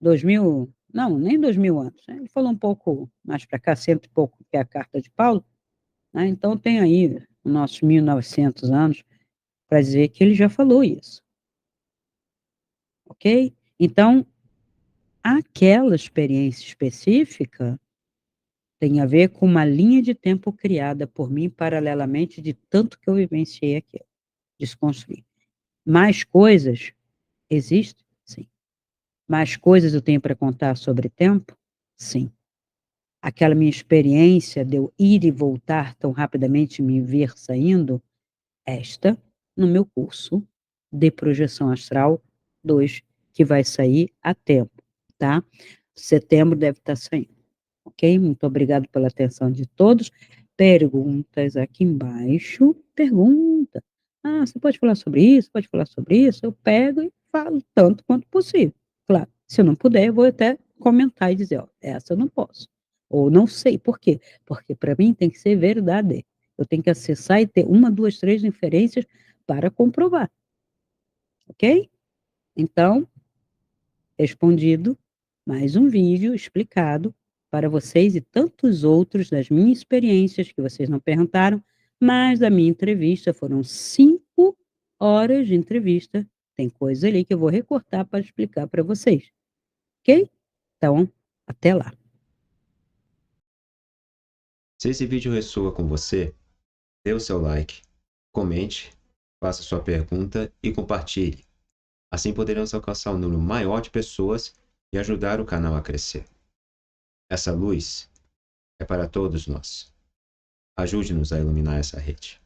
2000, não, nem 2000 anos. Né? Ele falou um pouco mais para cá, cento e pouco, que é a carta de Paulo. Né? Então, tem aí os nossos 1900 anos para dizer que ele já falou isso, ok? Então, aquela experiência específica tem a ver com uma linha de tempo criada por mim paralelamente de tanto que eu vivenciei aquilo, desconstruir. Mais coisas existem? Sim. Mais coisas eu tenho para contar sobre tempo? Sim. Aquela minha experiência de eu ir e voltar tão rapidamente, me ver saindo, esta no meu curso de projeção astral 2 que vai sair a tempo, tá? Setembro deve estar saindo, ok? Muito obrigado pela atenção de todos. Perguntas aqui embaixo. Pergunta. Ah, você pode falar sobre isso? Pode falar sobre isso? Eu pego e falo tanto quanto possível. Claro, se eu não puder, eu vou até comentar e dizer, ó, essa eu não posso. Ou não sei. Por quê? Porque para mim tem que ser verdade. Eu tenho que acessar e ter uma, duas, três inferências para comprovar. Ok? Então, respondido, mais um vídeo explicado para vocês e tantos outros das minhas experiências que vocês não perguntaram, mas da minha entrevista foram 5 horas de entrevista. Tem coisa ali que eu vou recortar para explicar para vocês. Ok? Então, até lá. Se esse vídeo ressoa com você, dê o seu like, comente, faça sua pergunta e compartilhe. Assim poderemos alcançar um número maior de pessoas e ajudar o canal a crescer. Essa luz é para todos nós. Ajude-nos a iluminar essa rede.